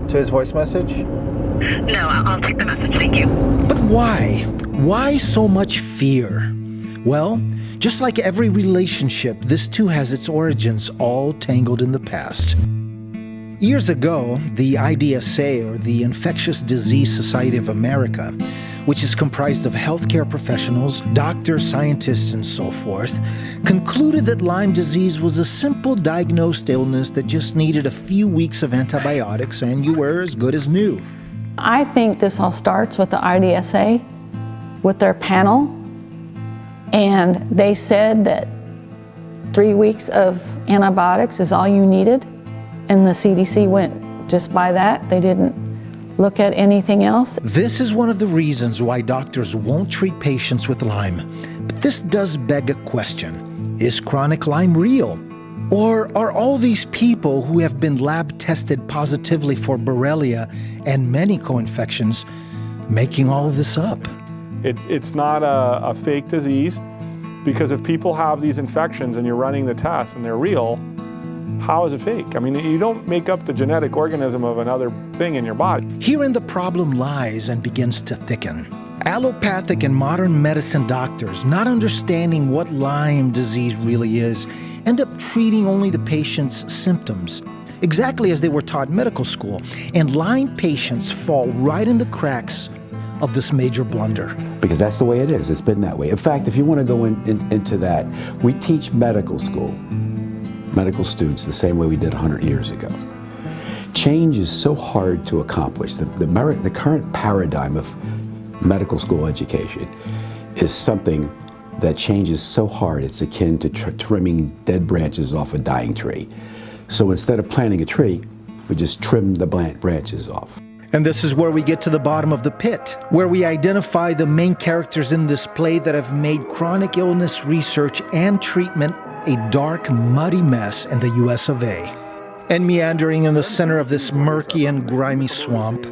to his voice message? No, I'll take the message. Thank you. But why? Why so much fear? Well, just like every relationship, this too has its origins all tangled in the past. Years ago, the IDSA, or the Infectious Disease Society of America, which is comprised of healthcare professionals, doctors, scientists, and so forth, concluded that Lyme disease was a simple diagnosed illness that just needed a few weeks of antibiotics and you were as good as new. I think this all starts with the IDSA, with their panel, and they said that 3 weeks of antibiotics is all you needed. And the CDC went just by that. They didn't look at anything else. This is one of the reasons why doctors won't treat patients with Lyme. But this does beg a question. Is chronic Lyme real? Or are all these people who have been lab tested positively for Borrelia and many co-infections making all of this up? It's not a fake disease, because if people have these infections and you're running the tests and they're real, how is it fake? I mean, you don't make up the genetic organism of another thing in your body. Herein the problem lies and begins to thicken. Allopathic and modern medicine doctors, not understanding what Lyme disease really is, end up treating only the patient's symptoms, exactly as they were taught in medical school. And Lyme patients fall right in the cracks of this major blunder. Because that's the way it is. It's been that way. In fact, if you want to go into that, we teach medical students the same way we did 100 years ago. Change is so hard to accomplish. The current paradigm of medical school education is something that changes so hard, it's akin to trimming dead branches off a dying tree. So instead of planting a tree, we just trim the branches off. And this is where we get to the bottom of the pit, where we identify the main characters in this play that have made chronic illness research and treatment a dark, muddy mess in the US of A. And meandering in the center of this murky and grimy swamp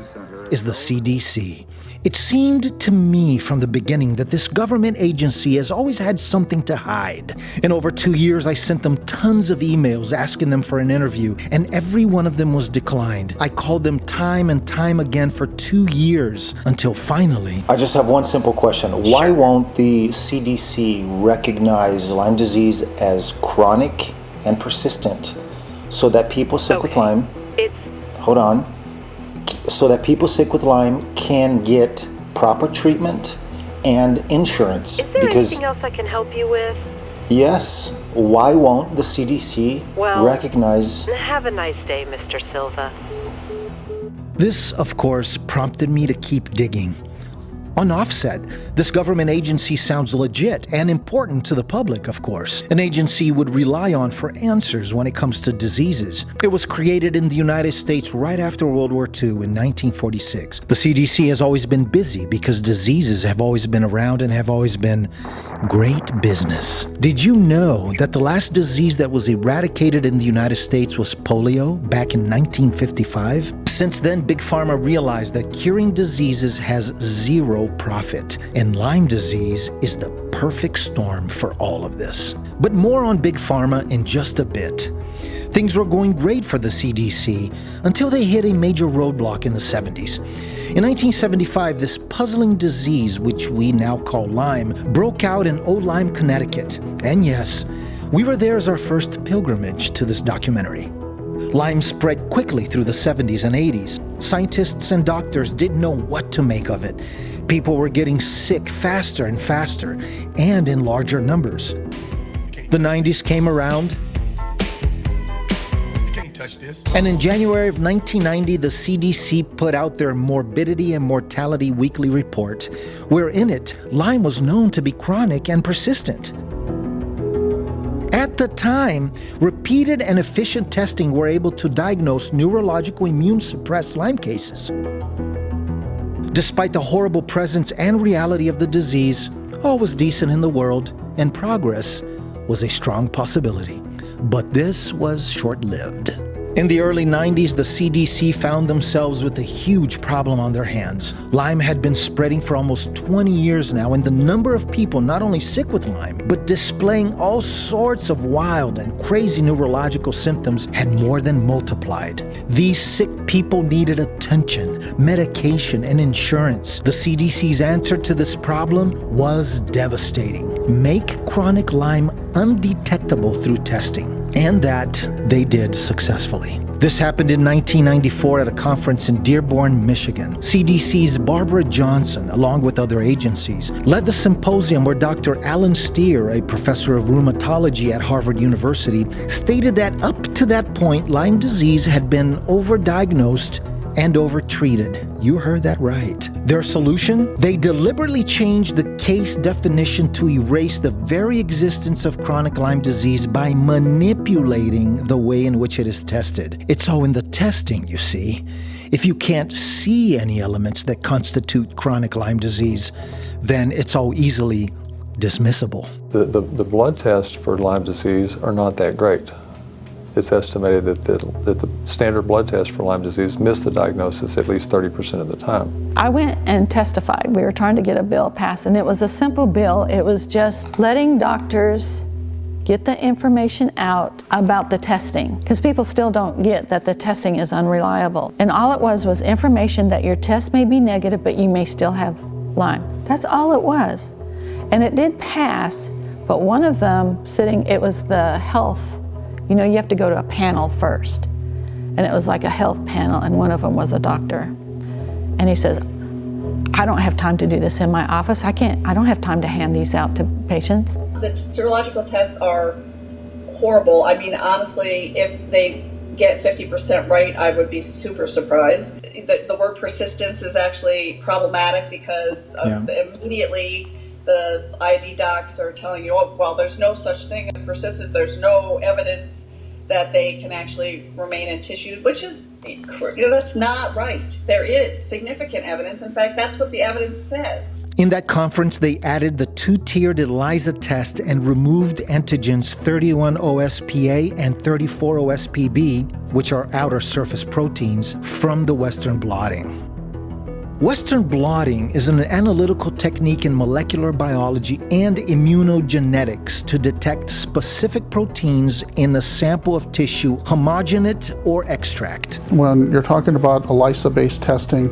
is the CDC. It seemed to me from the beginning that this government agency has always had something to hide. In over 2 years, I sent them tons of emails asking them for an interview, and every one of them was declined. I called them time and time again for 2 years, until finally... I just have one simple question. Why won't the CDC recognize Lyme disease as chronic and persistent so that people sick with Lyme... Hold on. So that people sick with Lyme can get proper treatment and insurance. Is there anything else I can help you with? Yes, why won't the CDC recognize... Have a nice day, Mr. Silva. This, of course, prompted me to keep digging. On offset, this government agency sounds legit and important to the public, of course. An agency would rely on for answers when it comes to diseases. It was created in the United States right after World War II in 1946. The CDC has always been busy because diseases have always been around and have always been great business. Did you know that the last disease that was eradicated in the United States was polio back in 1955? Since then, Big Pharma realized that curing diseases has zero profit, and Lyme disease is the perfect storm for all of this. But more on Big Pharma in just a bit. Things were going great for the CDC until they hit a major roadblock in the 70s. In 1975, this puzzling disease, which we now call Lyme, broke out in Old Lyme, Connecticut. And yes, we were there as our first pilgrimage to this documentary. Lyme spread quickly through the 70s and 80s. Scientists and doctors didn't know what to make of it. People were getting sick faster and faster, and in larger numbers. The 90s came around, and in January of 1990, the CDC put out their Morbidity and Mortality Weekly Report, where in it, Lyme was known to be chronic and persistent. At the time, repeated and efficient testing were able to diagnose neurological immune-suppressed Lyme cases. Despite the horrible presence and reality of the disease, all was decent in the world, and progress was a strong possibility. But this was short-lived. In the early 90s, the CDC found themselves with a huge problem on their hands. Lyme had been spreading for almost 20 years now, and the number of people not only sick with Lyme, but displaying all sorts of wild and crazy neurological symptoms had more than multiplied. These sick people needed attention, medication, and insurance. The CDC's answer to this problem was devastating. Make chronic Lyme undetectable through testing. And that they did successfully. This happened in 1994 at a conference in Dearborn, Michigan. CDC's Barbara Johnson, along with other agencies, led the symposium where Dr. Alan Steer, a professor of rheumatology at Harvard University, stated that up to that point, Lyme disease had been overdiagnosed and overtreated. You heard that right. Their solution? They deliberately changed the case definition to erase the very existence of chronic Lyme disease by manipulating the way in which it is tested. It's all in the testing, you see. If you can't see any elements that constitute chronic Lyme disease, then it's all easily dismissible. The blood tests for Lyme disease are not that great. It's estimated that the standard blood test for Lyme disease missed the diagnosis at least 30% of the time. I went and testified. We were trying to get a bill passed, and it was a simple bill. It was just letting doctors get the information out about the testing, because people still don't get that the testing is unreliable. And all it was information that your test may be negative, but you may still have Lyme. That's all it was. And it did pass, but one of them it was the health. You know, you have to go to a panel first. And it was like a health panel, and one of them was a doctor. And he says, I don't have time to do this in my office. I don't have time to hand these out to patients. The serological tests are horrible. I mean, honestly, if they get 50% right, I would be super surprised. The word persistence is actually problematic because immediately the ID docs are telling you, oh, well, there's no such thing as persistence. There's no evidence that they can actually remain in tissue, which is, that's not right. There is significant evidence. In fact, that's what the evidence says. In that conference, they added the two-tiered ELISA test and removed antigens 31-OSPA and 34-OSPB, which are outer surface proteins, from the Western blotting. Western blotting is an analytical technique in molecular biology and immunogenetics to detect specific proteins in a sample of tissue, homogenate or extract. When you're talking about ELISA-based testing,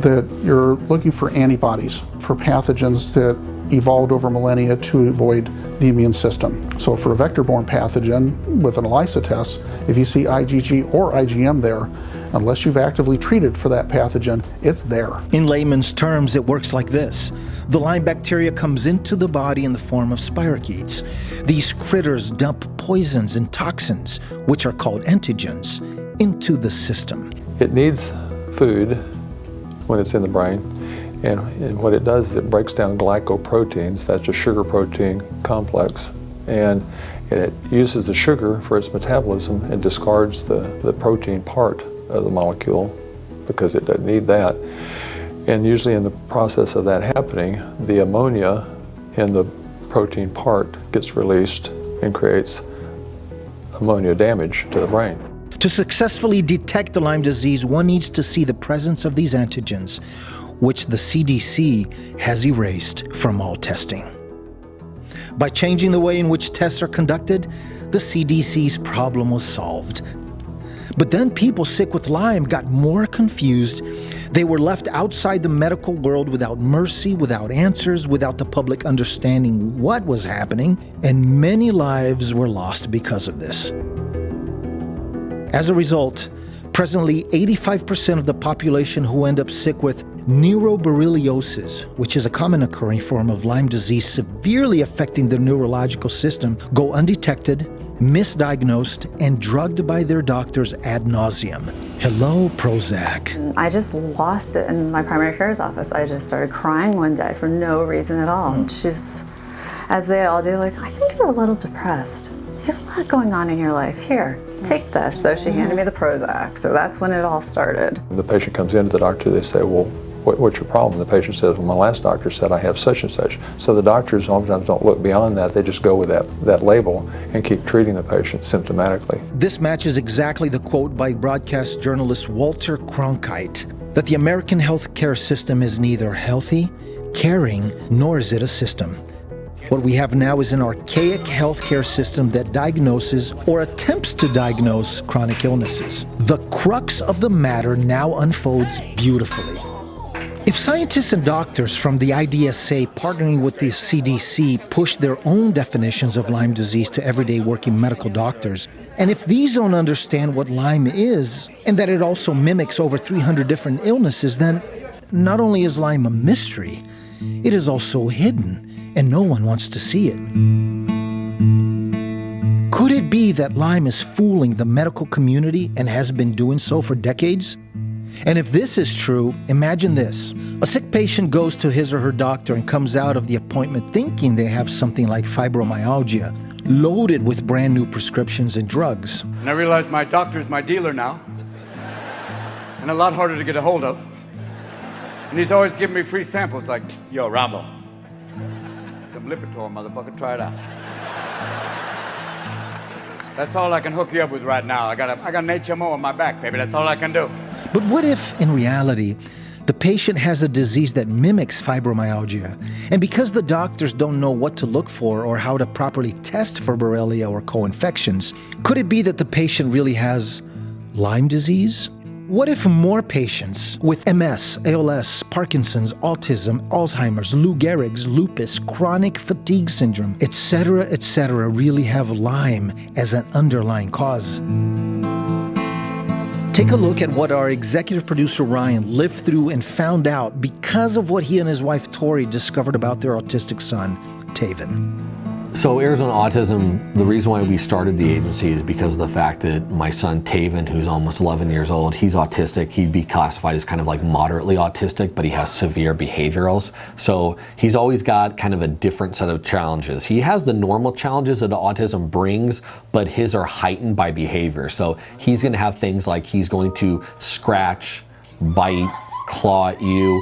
that you're looking for antibodies for pathogens that evolved over millennia to avoid the immune system. So for a vector-borne pathogen with an ELISA test, if you see IgG or IgM there, unless you've actively treated for that pathogen, it's there. In layman's terms, it works like this. The Lyme bacteria comes into the body in the form of spirochetes. These critters dump poisons and toxins, which are called antigens, into the system. It needs food when it's in the brain, and what it does is it breaks down glycoproteins, that's a sugar protein complex, and it uses the sugar for its metabolism and discards the protein part of the molecule because it doesn't need that. And usually in the process of that happening, the ammonia in the protein part gets released and creates ammonia damage to the brain. To successfully detect the Lyme disease, one needs to see the presence of these antigens, which the CDC has erased from all testing. By changing the way in which tests are conducted, the CDC's problem was solved. But then people sick with Lyme got more confused. They were left outside the medical world without mercy, without answers, without the public understanding what was happening, and many lives were lost because of this. As a result, presently 85% of the population who end up sick with neuroborreliosis, which is a common occurring form of Lyme disease severely affecting the neurological system, go undetected, misdiagnosed, and drugged by their doctors ad nauseum. Hello, Prozac. I just lost it in my primary care's office. I just started crying one day for no reason at all. And she's, as they all do, like, I think you're a little depressed. You have a lot going on in your life. Here, take this. So she handed me the Prozac. So that's when it all started. The patient comes into the doctor, they say, well, what's your problem? The patient says, well, my last doctor said I have such and such. So the doctors oftentimes don't look beyond that. They just go with that label and keep treating the patient symptomatically. This matches exactly the quote by broadcast journalist Walter Cronkite, that the American healthcare system is neither healthy, caring, nor is it a system. What we have now is an archaic healthcare system that diagnoses or attempts to diagnose chronic illnesses. The crux of the matter now unfolds beautifully. If scientists and doctors from the IDSA partnering with the CDC push their own definitions of Lyme disease to everyday working medical doctors, and if these don't understand what Lyme is, and that it also mimics over 300 different illnesses, then not only is Lyme a mystery, it is also hidden, and no one wants to see it. Could it be that Lyme is fooling the medical community and has been doing so for decades? And if this is true, imagine this. A sick patient goes to his or her doctor and comes out of the appointment thinking they have something like fibromyalgia, loaded with brand new prescriptions and drugs. And I realize my doctor's my dealer now, and a lot harder to get a hold of. And he's always giving me free samples like, yo, Rambo, some Lipitor, motherfucker, try it out. That's all I can hook you up with right now. I got an HMO on my back, baby. That's all I can do. But what if, in reality, the patient has a disease that mimics fibromyalgia, and because the doctors don't know what to look for or how to properly test for Borrelia or co-infections, could it be that the patient really has Lyme disease? What if more patients with MS, ALS, Parkinson's, autism, Alzheimer's, Lou Gehrig's, lupus, chronic fatigue syndrome, etc., really have Lyme as an underlying cause? Take a look at what our executive producer Ryan lived through and found out because of what he and his wife Tori discovered about their autistic son, Taven. So Arizona Autism, the reason why we started the agency is because of the fact that my son Taven, who's almost 11 years old, he's autistic. He'd be classified as kind of like moderately autistic, but he has severe behaviorals. So he's always got kind of a different set of challenges. He has the normal challenges that autism brings, but his are heightened by behavior. So he's gonna have things like he's going to scratch, bite, claw at you,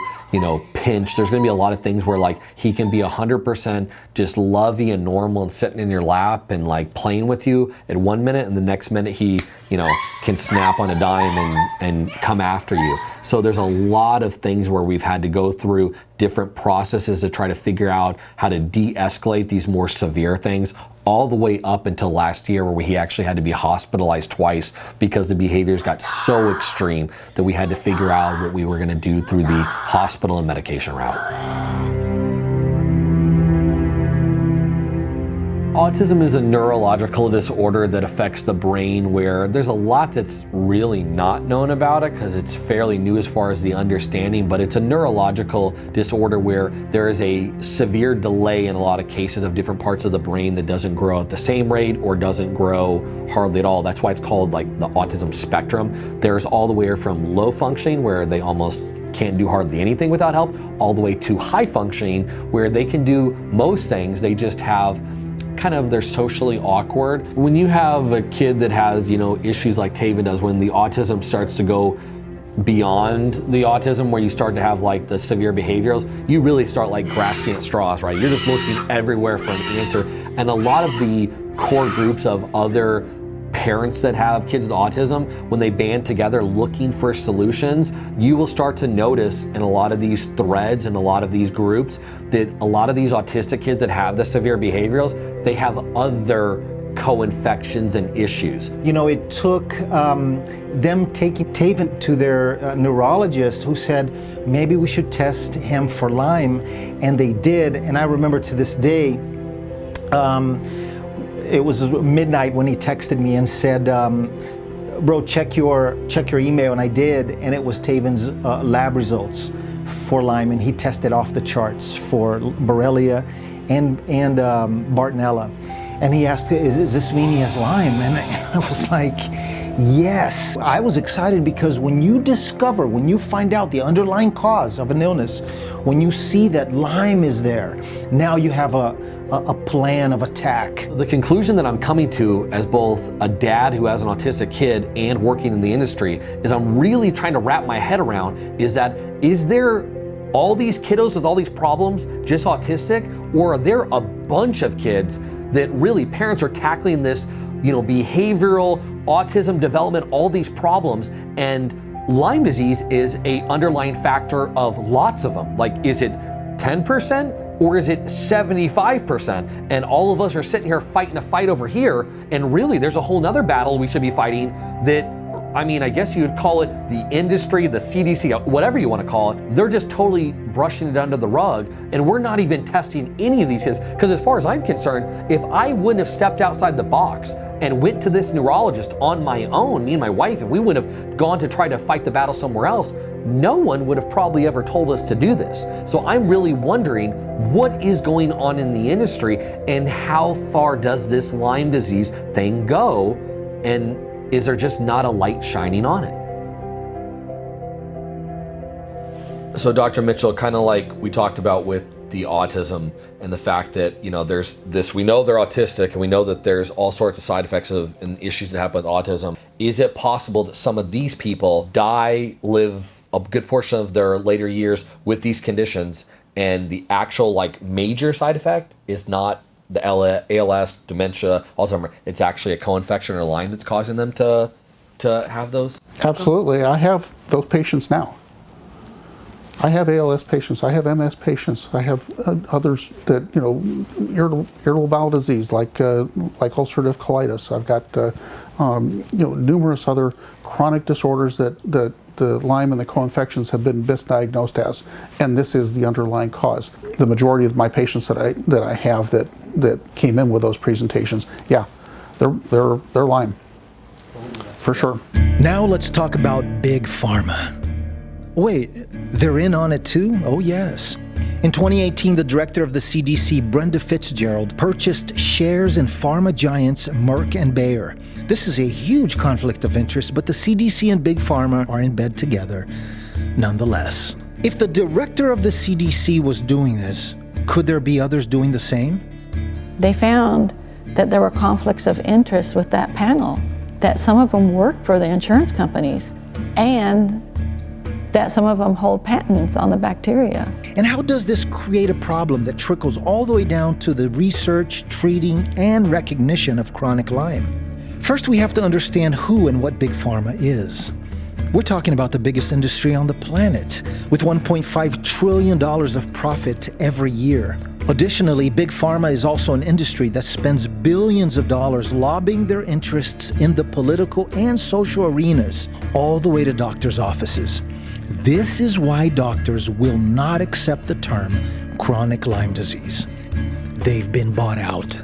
pinch. There's gonna be a lot of things where like he can be 100% just lovey and normal and sitting in your lap and like playing with you at 1 minute, and the next minute he, can snap on a dime and come after you. So there's a lot of things where we've had to go through different processes to try to figure out how to de-escalate these more severe things, all the way up until last year where he actually had to be hospitalized twice because the behaviors got so extreme that we had to figure out what we were going to do through the hospital and medication route. Autism is a neurological disorder that affects the brain where there's a lot that's really not known about it because it's fairly new as far as the understanding, but it's a neurological disorder where there is a severe delay in a lot of cases of different parts of the brain that doesn't grow at the same rate or doesn't grow hardly at all. That's why it's called like the autism spectrum. There's all the way from low functioning where they almost can't do hardly anything without help, all the way to high functioning where they can do most things, they just have they're socially awkward. When you have a kid that has, issues like Taven does, when the autism starts to go beyond the autism where you start to have like the severe behaviorals, you really start like grasping at straws, right? You're just looking everywhere for an answer. And a lot of the core groups of other parents that have kids with autism, when they band together looking for solutions, you will start to notice in a lot of these threads and a lot of these groups that a lot of these autistic kids that have the severe behaviorals, they have other co-infections and issues. It took them taking Taven to their neurologist who said, maybe we should test him for Lyme, and they did. And I remember to this day, it was midnight when he texted me and said, bro, check your email, and I did, and it was Taven's lab results for Lyme, and he tested off the charts for Borrelia and Bartonella. And he asked, does this mean he has Lyme? And I was like, yes. I was excited because when you find out the underlying cause of an illness, when you see that Lyme is there, now you have a plan of attack. The conclusion that I'm coming to as both a dad who has an autistic kid and working in the industry is I'm really trying to wrap my head around is there all these kiddos with all these problems just autistic, or are there a bunch of kids that really parents are tackling this, behavioral, autism development, all these problems, and Lyme disease is a underlying factor of lots of them. Like, is it 10% or is it 75%? And all of us are sitting here fighting a fight over here, and really there's a whole nother battle we should be fighting that, I guess you would call it the industry, the CDC, whatever you want to call it. They're just totally brushing it under the rug, and we're not even testing any of these kids. Because as far as I'm concerned, if I wouldn't have stepped outside the box and went to this neurologist on my own, me and my wife, if we would have gone to try to fight the battle somewhere else, no one would have probably ever told us to do this. So I'm really wondering what is going on in the industry and how far does this Lyme disease thing go, and is there just not a light shining on it? So Dr. Mitchell, kind of like we talked about with the autism and the fact that, there's this, we know they're autistic and we know that there's all sorts of side effects and issues that happen with autism. Is it possible that some of these people live a good portion of their later years with these conditions, and the actual major side effect is not the ALS, dementia, Alzheimer's, it's actually a co-infection or Lyme that's causing them to have those symptoms? Absolutely. I have those patients now. I have ALS patients, I have MS patients, I have others that, irritable bowel disease like ulcerative colitis. I've got, numerous other chronic disorders that the Lyme and the co-infections have been misdiagnosed as, and this is the underlying cause. The majority of my patients that I have that came in with those presentations, yeah, they're Lyme, for sure. Now let's talk about Big Pharma. Wait, they're in on it too? Oh yes. In 2018, the director of the CDC, Brenda Fitzgerald, purchased shares in pharma giants Merck and Bayer. This is a huge conflict of interest, but the CDC and Big Pharma are in bed together nonetheless. If the director of the CDC was doing this, could there be others doing the same? They found that there were conflicts of interest with that panel, that some of them work for the insurance companies, and that some of them hold patents on the bacteria. And how does this create a problem that trickles all the way down to the research, treating, and recognition of chronic Lyme? First, we have to understand who and what Big Pharma is. We're talking about the biggest industry on the planet, with $1.5 trillion of profit every year. Additionally, Big Pharma is also an industry that spends billions of dollars lobbying their interests in the political and social arenas, all the way to doctors' offices. This is why doctors will not accept the term chronic Lyme disease. They've been bought out.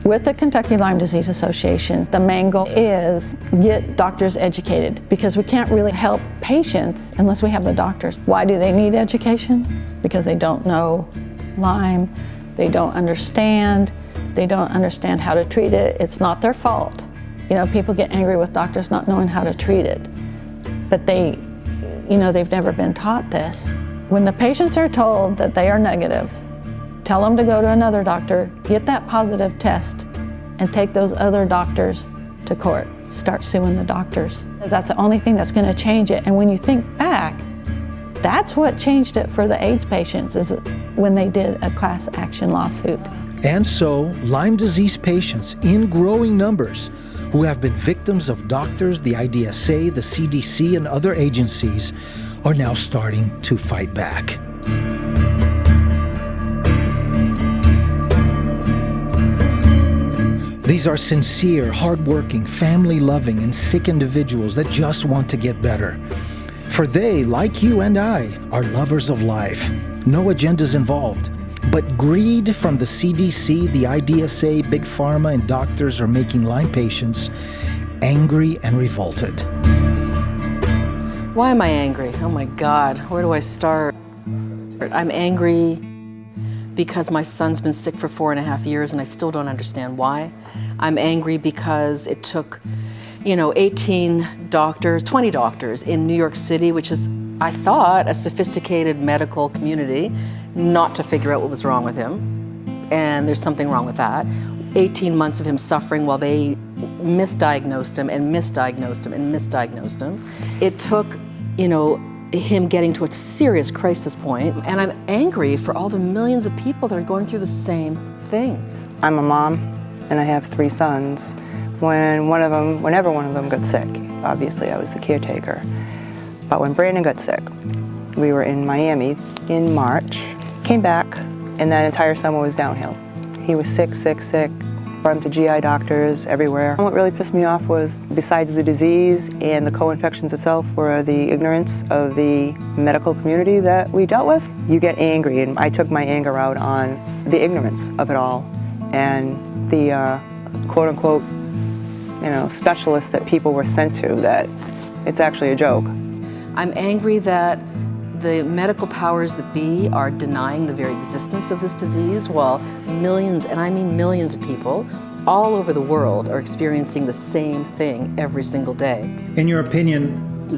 With the Kentucky Lyme Disease Association, the main goal is get doctors educated, because we can't really help patients unless we have the doctors. Why do they need education? Because they don't know Lyme, they don't understand how to treat it. It's not their fault. You know, people get angry with doctors not knowing how to treat it, but they've never been taught this. When the patients are told that they are negative, tell them to go to another doctor, get that positive test, and take those other doctors to court. Start suing the doctors. That's the only thing that's going to change it. And when you think back, that's what changed it for the AIDS patients, is when they did a class action lawsuit. And so, Lyme disease patients in growing numbers who have been victims of doctors, the IDSA, the CDC, and other agencies are now starting to fight back. These are sincere, hardworking, family-loving, and sick individuals that just want to get better. For they, like you and I, are lovers of life. No agendas involved. But greed from the CDC, the IDSA, Big Pharma, and doctors are making Lyme patients angry and revolted. Why am I angry? Oh my God, where do I start? I'm angry because my son's been sick for 4.5 years and I still don't understand why. I'm angry because it took, 18 doctors, 20 doctors in New York City, which is, I thought, a sophisticated medical community, not to figure out what was wrong with him. And there's something wrong with that. 18 months of him suffering while they misdiagnosed him and misdiagnosed him and misdiagnosed him. It took, him getting to a serious crisis point. And I'm angry for all the millions of people that are going through the same thing. I'm a mom and I have 3 sons. Whenever one of them got sick, obviously I was the caretaker. But when Brandon got sick, we were in Miami in March, came back, and that entire summer was downhill. He was sick, brought him to GI doctors everywhere. And what really pissed me off was, besides the disease and the co-infections itself, were the ignorance of the medical community that we dealt with. You get angry, and I took my anger out on the ignorance of it all and the quote-unquote, specialists that people were sent to, that it's actually a joke. I'm angry that the medical powers that be are denying the very existence of this disease, while millions, and I mean millions of people, all over the world are experiencing the same thing every single day. In your opinion,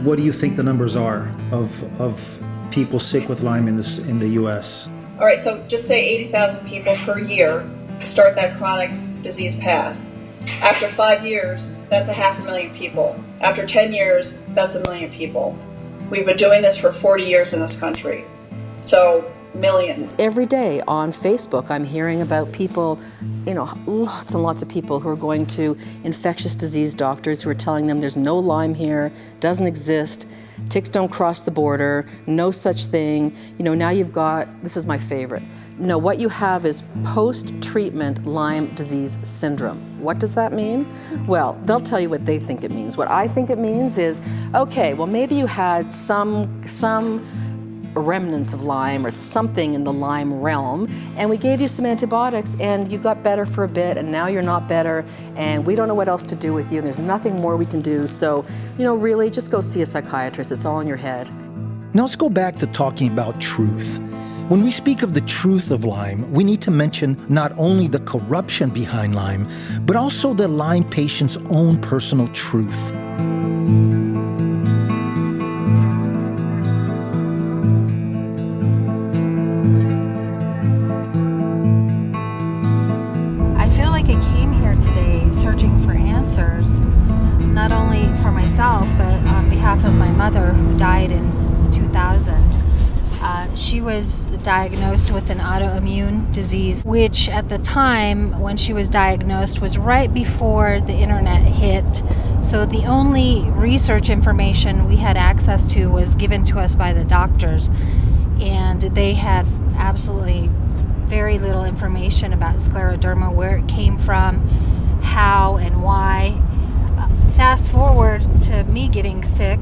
what do you think the numbers are of people sick with Lyme in the U.S.? All right, so just say 80,000 people per year start that chronic disease path. After 5 years, that's 500,000 people. After 10 years, that's 1 million people. We've been doing this for 40 years in this country. So, millions. Every day on Facebook, I'm hearing about people, lots and lots of people who are going to infectious disease doctors who are telling them there's no Lyme here, doesn't exist, ticks don't cross the border, no such thing. Now you've got, this is my favorite. No, what you have is post-treatment Lyme disease syndrome. What does that mean? Well, they'll tell you what they think it means. What I think it means is, okay, well maybe you had some remnants of Lyme or something in the Lyme realm, and we gave you some antibiotics and you got better for a bit, and now you're not better, and we don't know what else to do with you, and there's nothing more we can do. So, really just go see a psychiatrist. It's all in your head. Now let's go back to talking about truth. When we speak of the truth of Lyme, we need to mention not only the corruption behind Lyme, but also the Lyme patient's own personal truth. I feel like I came here today searching for answers, not only for myself, but on behalf of my mother who died in 2000. She was diagnosed with an autoimmune disease, which at the time when she was diagnosed was right before the internet hit. So the only research information we had access to was given to us by the doctors. And they had absolutely very little information about scleroderma, where it came from, how and why. Fast forward to me getting sick,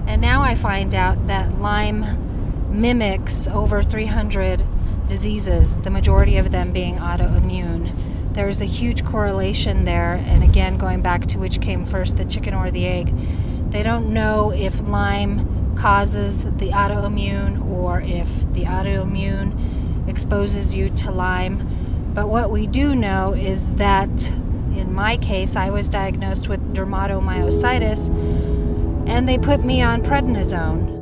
and now I find out that Lyme mimics over 300 diseases, the majority of them being autoimmune. There's a huge correlation there, and again, going back to which came first, the chicken or the egg, they don't know if Lyme causes the autoimmune or if the autoimmune exposes you to Lyme. But what we do know is that in my case, I was diagnosed with dermatomyositis, and they put me on prednisone.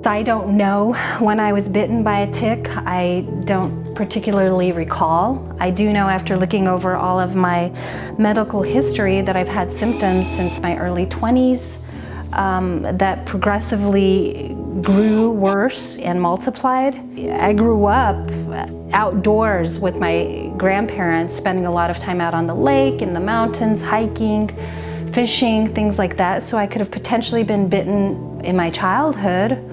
I don't know when I was bitten by a tick. I don't particularly recall. I do know after looking over all of my medical history that I've had symptoms since my early 20s that progressively grew worse and multiplied. I grew up outdoors with my grandparents, spending a lot of time out on the lake, in the mountains, hiking, fishing, things like that. So I could have potentially been bitten in my childhood,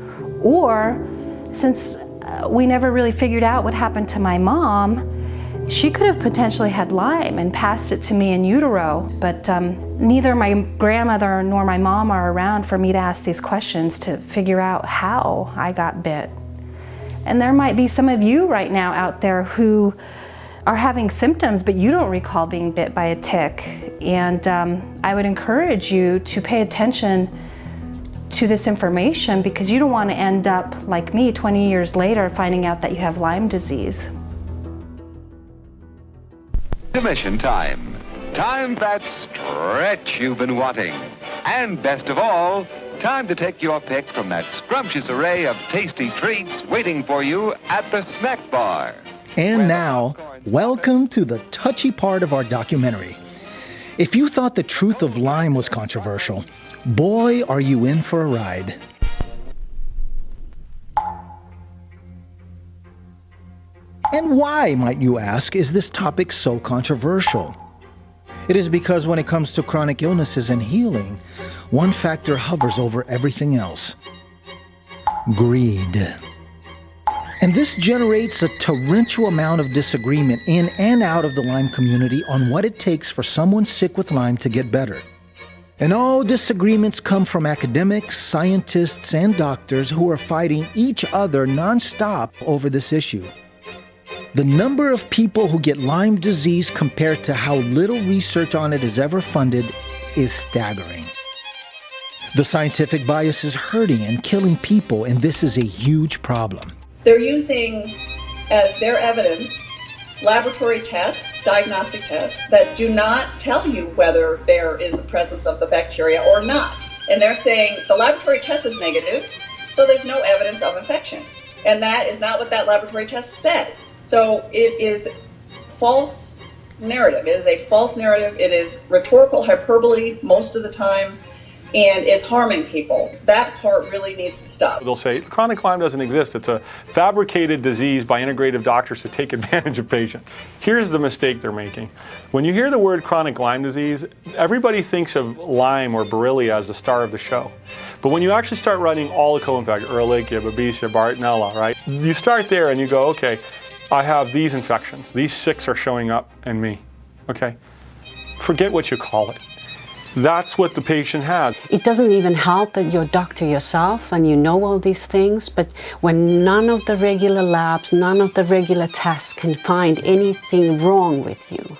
or since we never really figured out what happened to my mom, she could have potentially had Lyme and passed it to me in utero. But neither my grandmother nor my mom are around for me to ask these questions to figure out how I got bit. And there might be some of you right now out there who are having symptoms, but you don't recall being bit by a tick. And I would encourage you to pay attention to this information, because you don't want to end up like me 20 years later finding out that you have Lyme disease. Intermission time. Time that stretch you've been wanting. And best of all, time to take your pick from that scrumptious array of tasty treats waiting for you at the snack bar. And now, welcome to the touchy part of our documentary. If you thought the truth of Lyme was controversial, boy, are you in for a ride. And why, might you ask, is this topic so controversial? It is because when it comes to chronic illnesses and healing, one factor hovers over everything else: greed. And this generates a torrential amount of disagreement in and out of the Lyme community on what it takes for someone sick with Lyme to get better. And all disagreements come from academics, scientists, and doctors who are fighting each other nonstop over this issue. The number of people who get Lyme disease compared to how little research on it is ever funded is staggering. The scientific bias is hurting and killing people, and this is a huge problem. They're using as their evidence laboratory tests, diagnostic tests, that do not tell you whether there is a presence of the bacteria or not. And they're saying the laboratory test is negative, so there's no evidence of infection. And that is not what that laboratory test says. So it is false narrative. It is a false narrative. It is rhetorical hyperbole most of the time, and it's harming people. That part really needs to stop. They'll say chronic Lyme doesn't exist. It's a fabricated disease by integrative doctors to take advantage of patients. Here's the mistake they're making. When you hear the word chronic Lyme disease, everybody thinks of Lyme or Borrelia as the star of the show. But when you actually start running all the co-infections, Ehrlichia, Babesia, Bartonella, right? You start there and you go, okay, I have these infections. These 6 are showing up in me, okay? Forget what you call it. That's what the patient has. It doesn't even help that you're a doctor yourself and you know all these things, but when none of the regular labs, none of the regular tests can find anything wrong with you,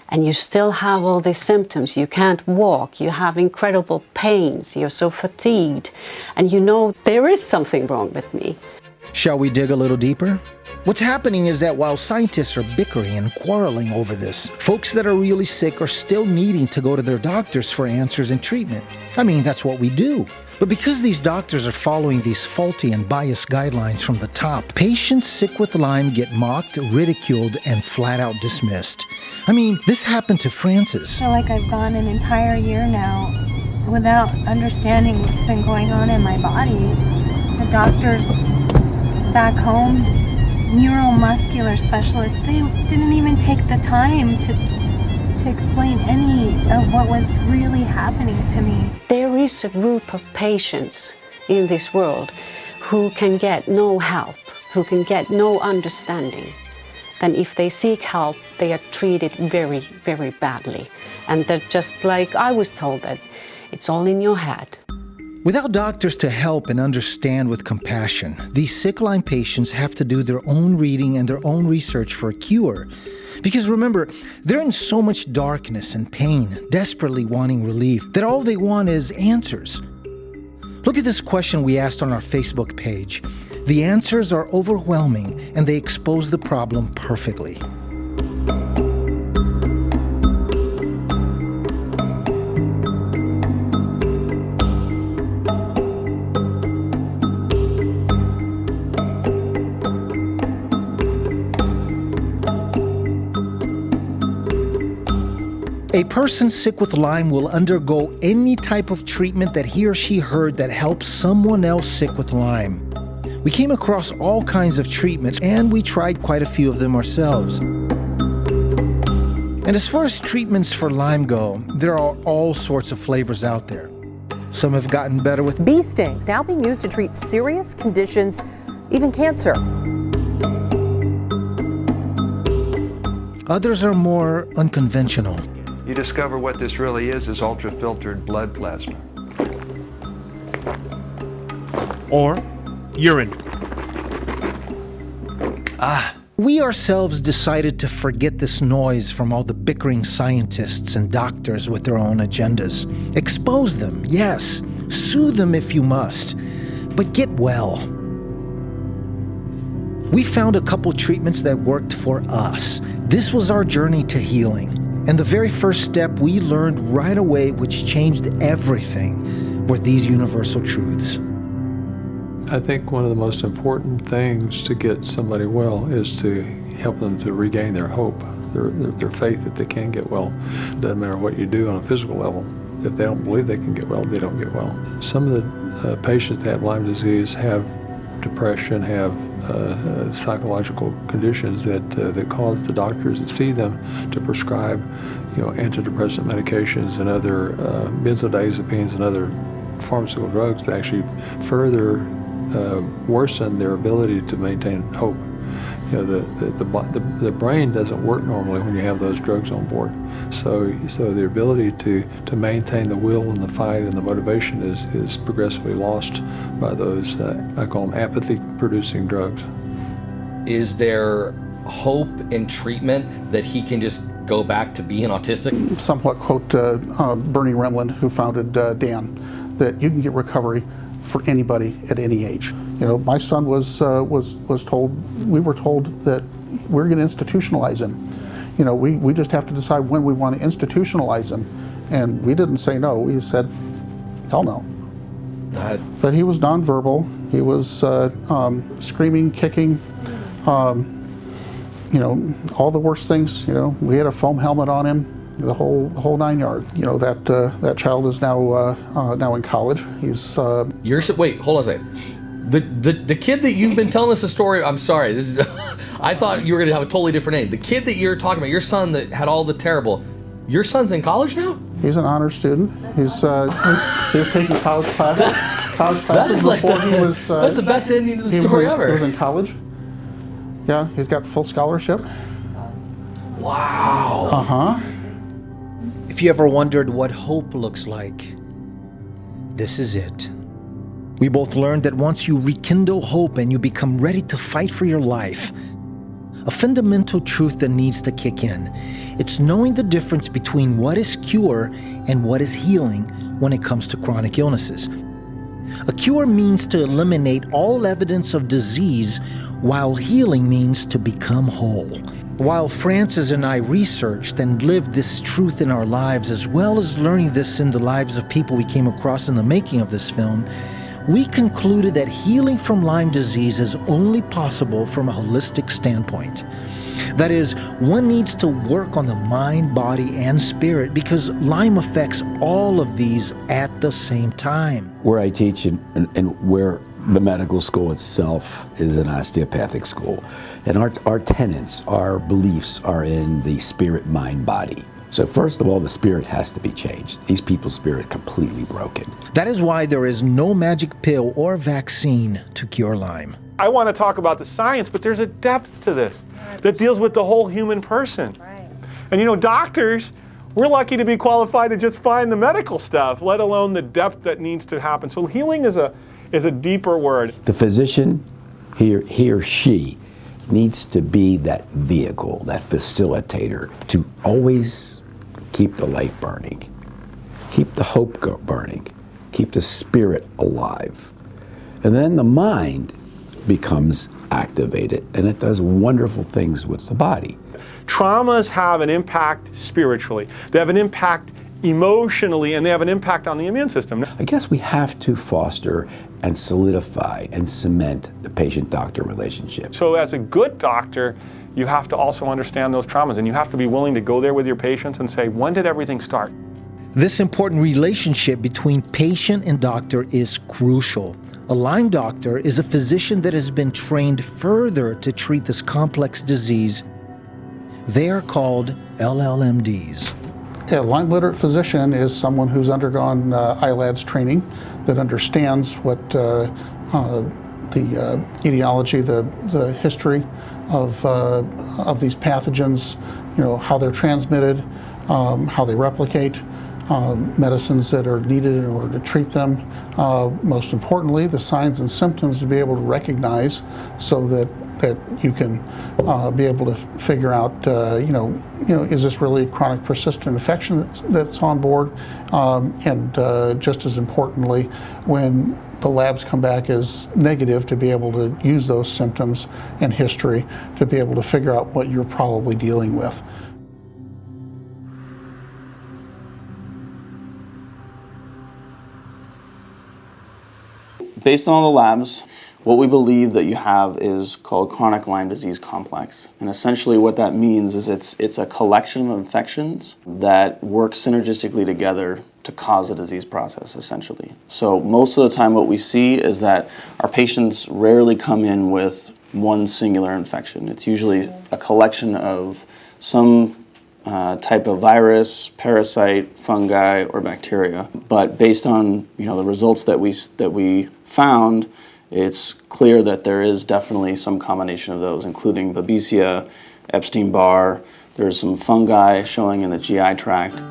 and you still have all these symptoms, you can't walk, you have incredible pains, you're so fatigued, and you know there is something wrong with me. Shall we dig a little deeper? What's happening is that while scientists are bickering and quarreling over this, folks that are really sick are still needing to go to their doctors for answers and treatment. I mean, that's what we do. But because these doctors are following these faulty and biased guidelines from the top, patients sick with Lyme get mocked, ridiculed, and flat out dismissed. I mean, this happened to Frances. I feel like I've gone an entire year now without understanding what's been going on in my body. The doctors back home, neuromuscular specialists, they didn't even take the time to explain any of what was really happening to me. There is a group of patients in this world who can get no help, who can get no understanding. Then if they seek help, they are treated very, very badly. And they're just like I was told, that it's all in your head. Without doctors to help and understand with compassion, these sick Lyme patients have to do their own reading and their own research for a cure. Because remember, they're in so much darkness and pain, desperately wanting relief, that all they want is answers. Look at this question we asked on our Facebook page. The answers are overwhelming, and they expose the problem perfectly. A person sick with Lyme will undergo any type of treatment that he or she heard that helps someone else sick with Lyme. We came across all kinds of treatments, and we tried quite a few of them ourselves. And as far as treatments for Lyme go, there are all sorts of flavors out there. Some have gotten better with bee stings, now being used to treat serious conditions, even cancer. Others are more unconventional. You discover what this really is ultra-filtered blood plasma. Or urine. We ourselves decided to forget this noise from all the bickering scientists and doctors with their own agendas. Expose them, yes. Sue them if you must. But get well. We found a couple treatments that worked for us. This was our journey to healing. And the very first step we learned right away, which changed everything, were these universal truths. I think one of the most important things to get somebody well is to help them to regain their hope, their faith that they can get well. Doesn't matter what you do on a physical level. If they don't believe they can get well, they don't get well. Some of the patients that have Lyme disease have depression, have psychological conditions that cause the doctors that see them to prescribe, antidepressant medications and other benzodiazepines and other pharmaceutical drugs that actually further worsen their ability to maintain hope. The brain doesn't work normally when you have those drugs on board. So the ability to maintain the will and the fight and the motivation is progressively lost by those, I call them apathy-producing drugs. Is there hope in treatment that he can just go back to being autistic? Somewhat quote Bernie Remlin, who founded DAN, that you can get recovery for anybody at any age. My son was told, we were told that we're going to institutionalize him. We just have to decide when we want to institutionalize him. And we didn't say no, we said, hell no. But he was nonverbal, he was screaming, kicking, all the worst things. We had a foam helmet on him, the whole 9 yards. That child is now in college. He's Wait, hold on a second. The kid that you've been telling us the story, I'm sorry, this is I thought you were gonna have a totally different name. The kid that you're talking about, your son that had all the terrible, your son's in college now? He's an honor student. He was taking college classes before he was. That's the best ending to the story ever. He was in college. Yeah, he's got full scholarship. Wow. If you ever wondered what hope looks like, this is it. We both learned that once you rekindle hope and you become ready to fight for your life, a fundamental truth that needs to kick in. It's knowing the difference between what is cure and what is healing when it comes to chronic illnesses. A cure means to eliminate all evidence of disease, while healing means to become whole. While Frances and I researched and lived this truth in our lives, as well as learning this in the lives of people we came across in the making of this film, we concluded that healing from Lyme disease is only possible from a holistic standpoint. That is, one needs to work on the mind, body, and spirit because Lyme affects all of these at the same time. Where I teach and where the medical school itself is an osteopathic school. And our tenets, our beliefs are in the spirit, mind, body. So first of all, the spirit has to be changed. These people's spirit is completely broken. That is why there is no magic pill or vaccine to cure Lyme. I want to talk about the science, but there's a depth to this that deals with the whole human person. Right. And you know, doctors, we're lucky to be qualified to just find the medical stuff, let alone the depth that needs to happen. So healing is a deeper word. The physician, he or she, needs to be that vehicle, that facilitator, to always keep the light burning, keep the hope burning, keep the spirit alive. And then the mind becomes activated, and it does wonderful things with the body. Traumas have an impact spiritually. They have an impact emotionally, and they have an impact on the immune system. I guess we have to foster and solidify and cement the patient-doctor relationship. So as a good doctor, you have to also understand those traumas, and you have to be willing to go there with your patients and say, when did everything start? This important relationship between patient and doctor is crucial. A Lyme doctor is a physician that has been trained further to treat this complex disease. They are called LLMDs. A Lyme literate physician is someone who's undergone ILADS training that understands what the etiology, the history of these pathogens, you know, how they're transmitted, how they replicate, medicines that are needed in order to treat them. Most importantly, the signs and symptoms to be able to recognize so that you can be able to figure out, is this really chronic persistent infection that's on board? And just as importantly, when the labs come back as negative, to be able to use those symptoms and history to be able to figure out what you're probably dealing with. Based on all the labs, what we believe that you have is called chronic Lyme disease complex. And essentially what that means is it's a collection of infections that work synergistically together to cause a disease process, essentially. So most of the time what we see is that our patients rarely come in with one singular infection. It's usually a collection of some type of virus, parasite, fungi, or bacteria. But based on the results that we found, it's clear that there is definitely some combination of those, including Babesia, Epstein-Barr. There's some fungi showing in the GI tract.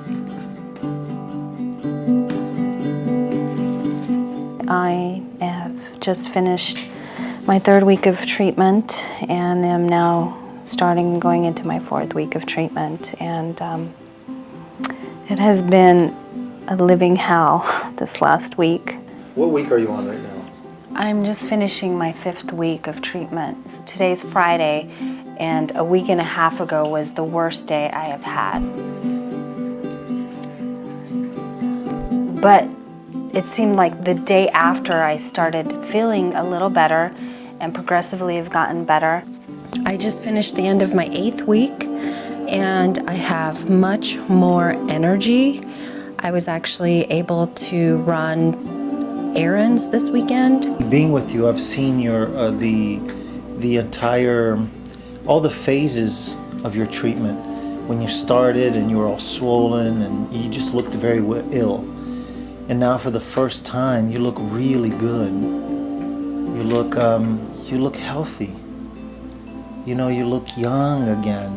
I have just finished my 3rd week of treatment and am now going into my 4th week of treatment, and it has been a living hell this last week. What week are you on right now? I'm just finishing my 5th week of treatment. Today's Friday, and a week and a half ago was the worst day I have had. But it seemed like the day after I started feeling a little better and progressively have gotten better. I just finished the end of my 8th week and I have much more energy. I was actually able to run errands this weekend. Being with you, I've seen your the entire, all the phases of your treatment. When you started and you were all swollen and you just looked very ill. And now for the first time, you look really good. You look healthy. You look young again.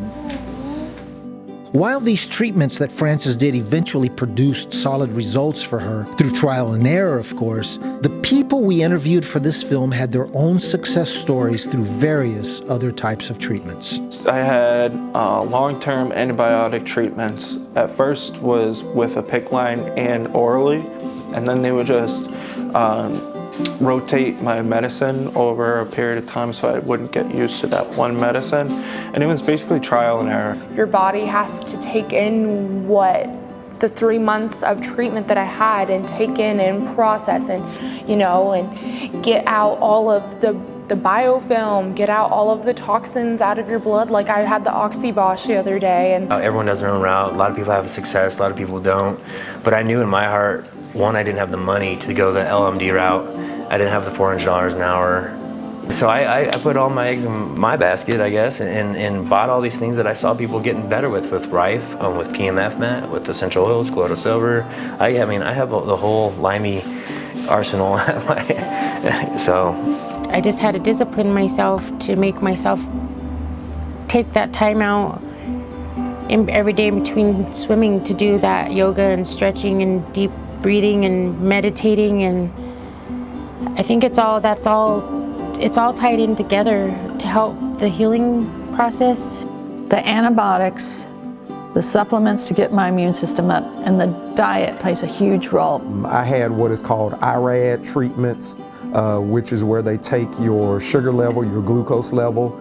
While these treatments that Frances did eventually produced solid results for her, through trial and error, of course, the people we interviewed for this film had their own success stories through various other types of treatments. I had long-term antibiotic treatments. At first was with a PICC line and orally, and then they would just rotate my medicine over a period of time so I wouldn't get used to that one medicine. And it was basically trial and error. Your body has to take in what the 3 months of treatment that I had and take in and process and, and get out all of the biofilm, get out all of the toxins out of your blood. Like I had the oxybosh the other day. And everyone does their own route. A lot of people have success, a lot of people don't. But I knew in my heart, one, I didn't have the money to go the LMD route. I didn't have the $400 an hour. So I put all my eggs in my basket, I guess, and bought all these things that I saw people getting better with Rife, with PMF mat, with essential oils, colloidal silver. I have the whole limey arsenal. So I just had to discipline myself to make myself take that time out every day in between swimming to do that yoga and stretching and deep breathing and meditating, and I think it's all tied in together to help the healing process. The antibiotics, the supplements to get my immune system up, and the diet plays a huge role. I had what is called IRAD treatments, which is where they take your sugar level, your glucose level,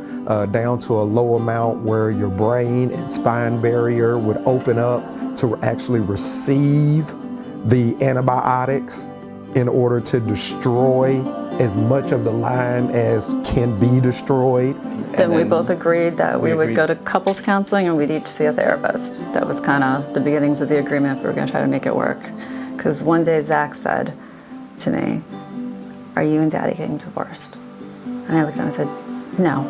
down to a low amount where your brain and spine barrier would open up to actually receive the antibiotics in order to destroy as much of the Lyme as can be destroyed. Then we both agreed that we would go to couples counseling and we'd each see a therapist. That was kind of the beginnings of the agreement if we were going to try to make it work. Because one day Zach said to me, "Are you and Daddy getting divorced?" And I looked at him and said, "No,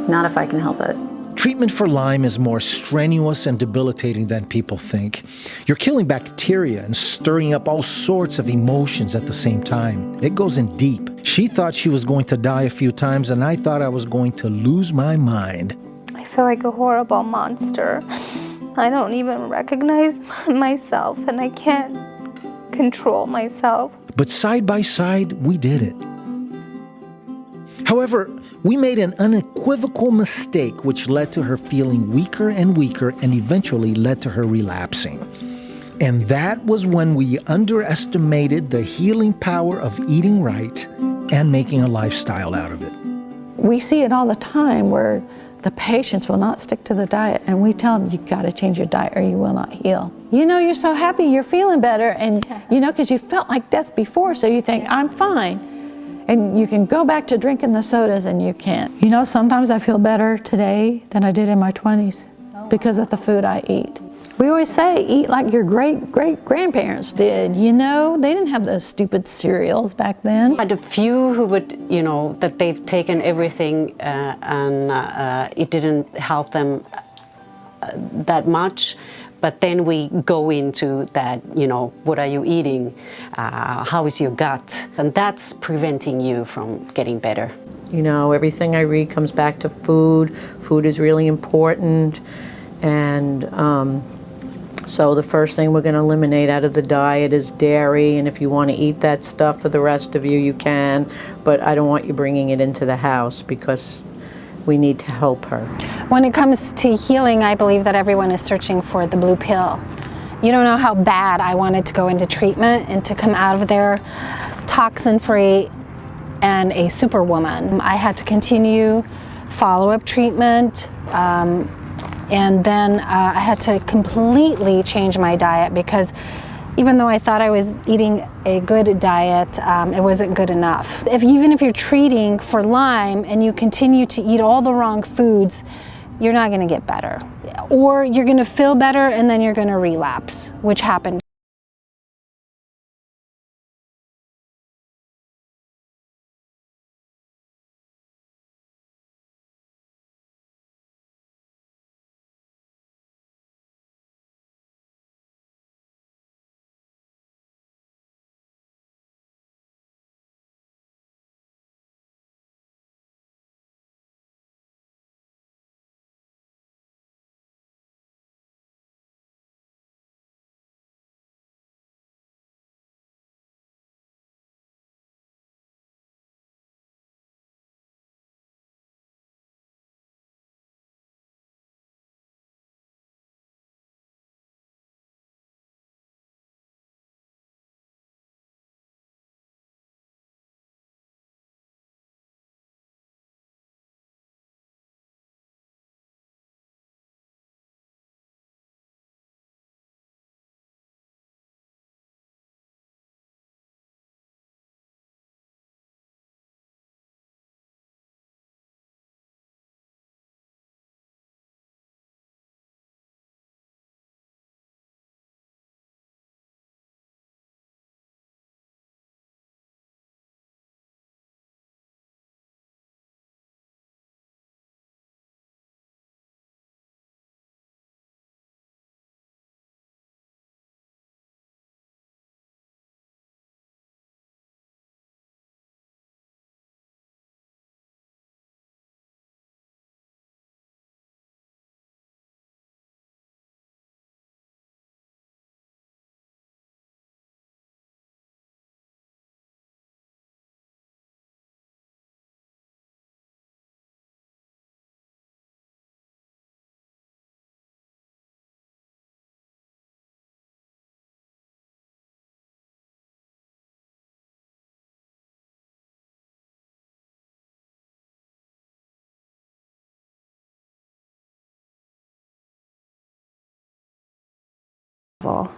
not if I can help it." Treatment for Lyme is more strenuous and debilitating than people think. You're killing bacteria and stirring up all sorts of emotions at the same time. It goes in deep. She thought she was going to die a few times, and I thought I was going to lose my mind. I feel like a horrible monster. I don't even recognize myself, and I can't control myself. But side by side, we did it. However, we made an unequivocal mistake which led to her feeling weaker and weaker and eventually led to her relapsing. And that was when we underestimated the healing power of eating right and making a lifestyle out of it. We see it all the time where the patients will not stick to the diet, and we tell them, you got to change your diet or you will not heal. You're so happy you're feeling better, and because you felt like death before, so you think, I'm fine. And you can go back to drinking the sodas and you can't. Sometimes I feel better today than I did in my 20s because of the food I eat. We always say, eat like your great-great-grandparents did. They didn't have those stupid cereals back then. I had a few who would, that they've taken everything and it didn't help them that much. But then we go into that, what are you eating? How is your gut? And that's preventing you from getting better. Everything I read comes back to food. Food is really important. And so the first thing we're going to eliminate out of the diet is dairy. And if you want to eat that stuff for the rest of you, you can. But I don't want you bringing it into the house because we need to help her. When it comes to healing, I believe that everyone is searching for the blue pill. You don't know how bad I wanted to go into treatment and to come out of there toxin-free and a superwoman. I had to continue follow-up treatment, and then I had to completely change my diet because even though I thought I was eating a good diet, it wasn't good enough. Even if you're treating for Lyme and you continue to eat all the wrong foods, you're not gonna get better. Or you're gonna feel better and then you're gonna relapse, which happened.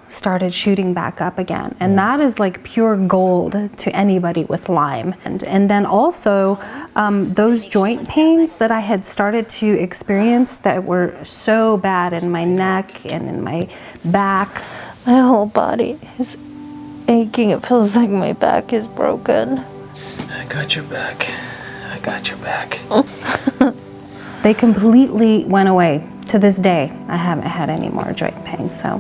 started shooting back up again, and that is like pure gold to anybody with Lyme. And then also those joint pains that I had started to experience that were so bad in my neck and in my back. My whole body is aching. It feels like my back is broken. I got your back. I got your back. They completely went away. To this day, I haven't had any more joint pain, so.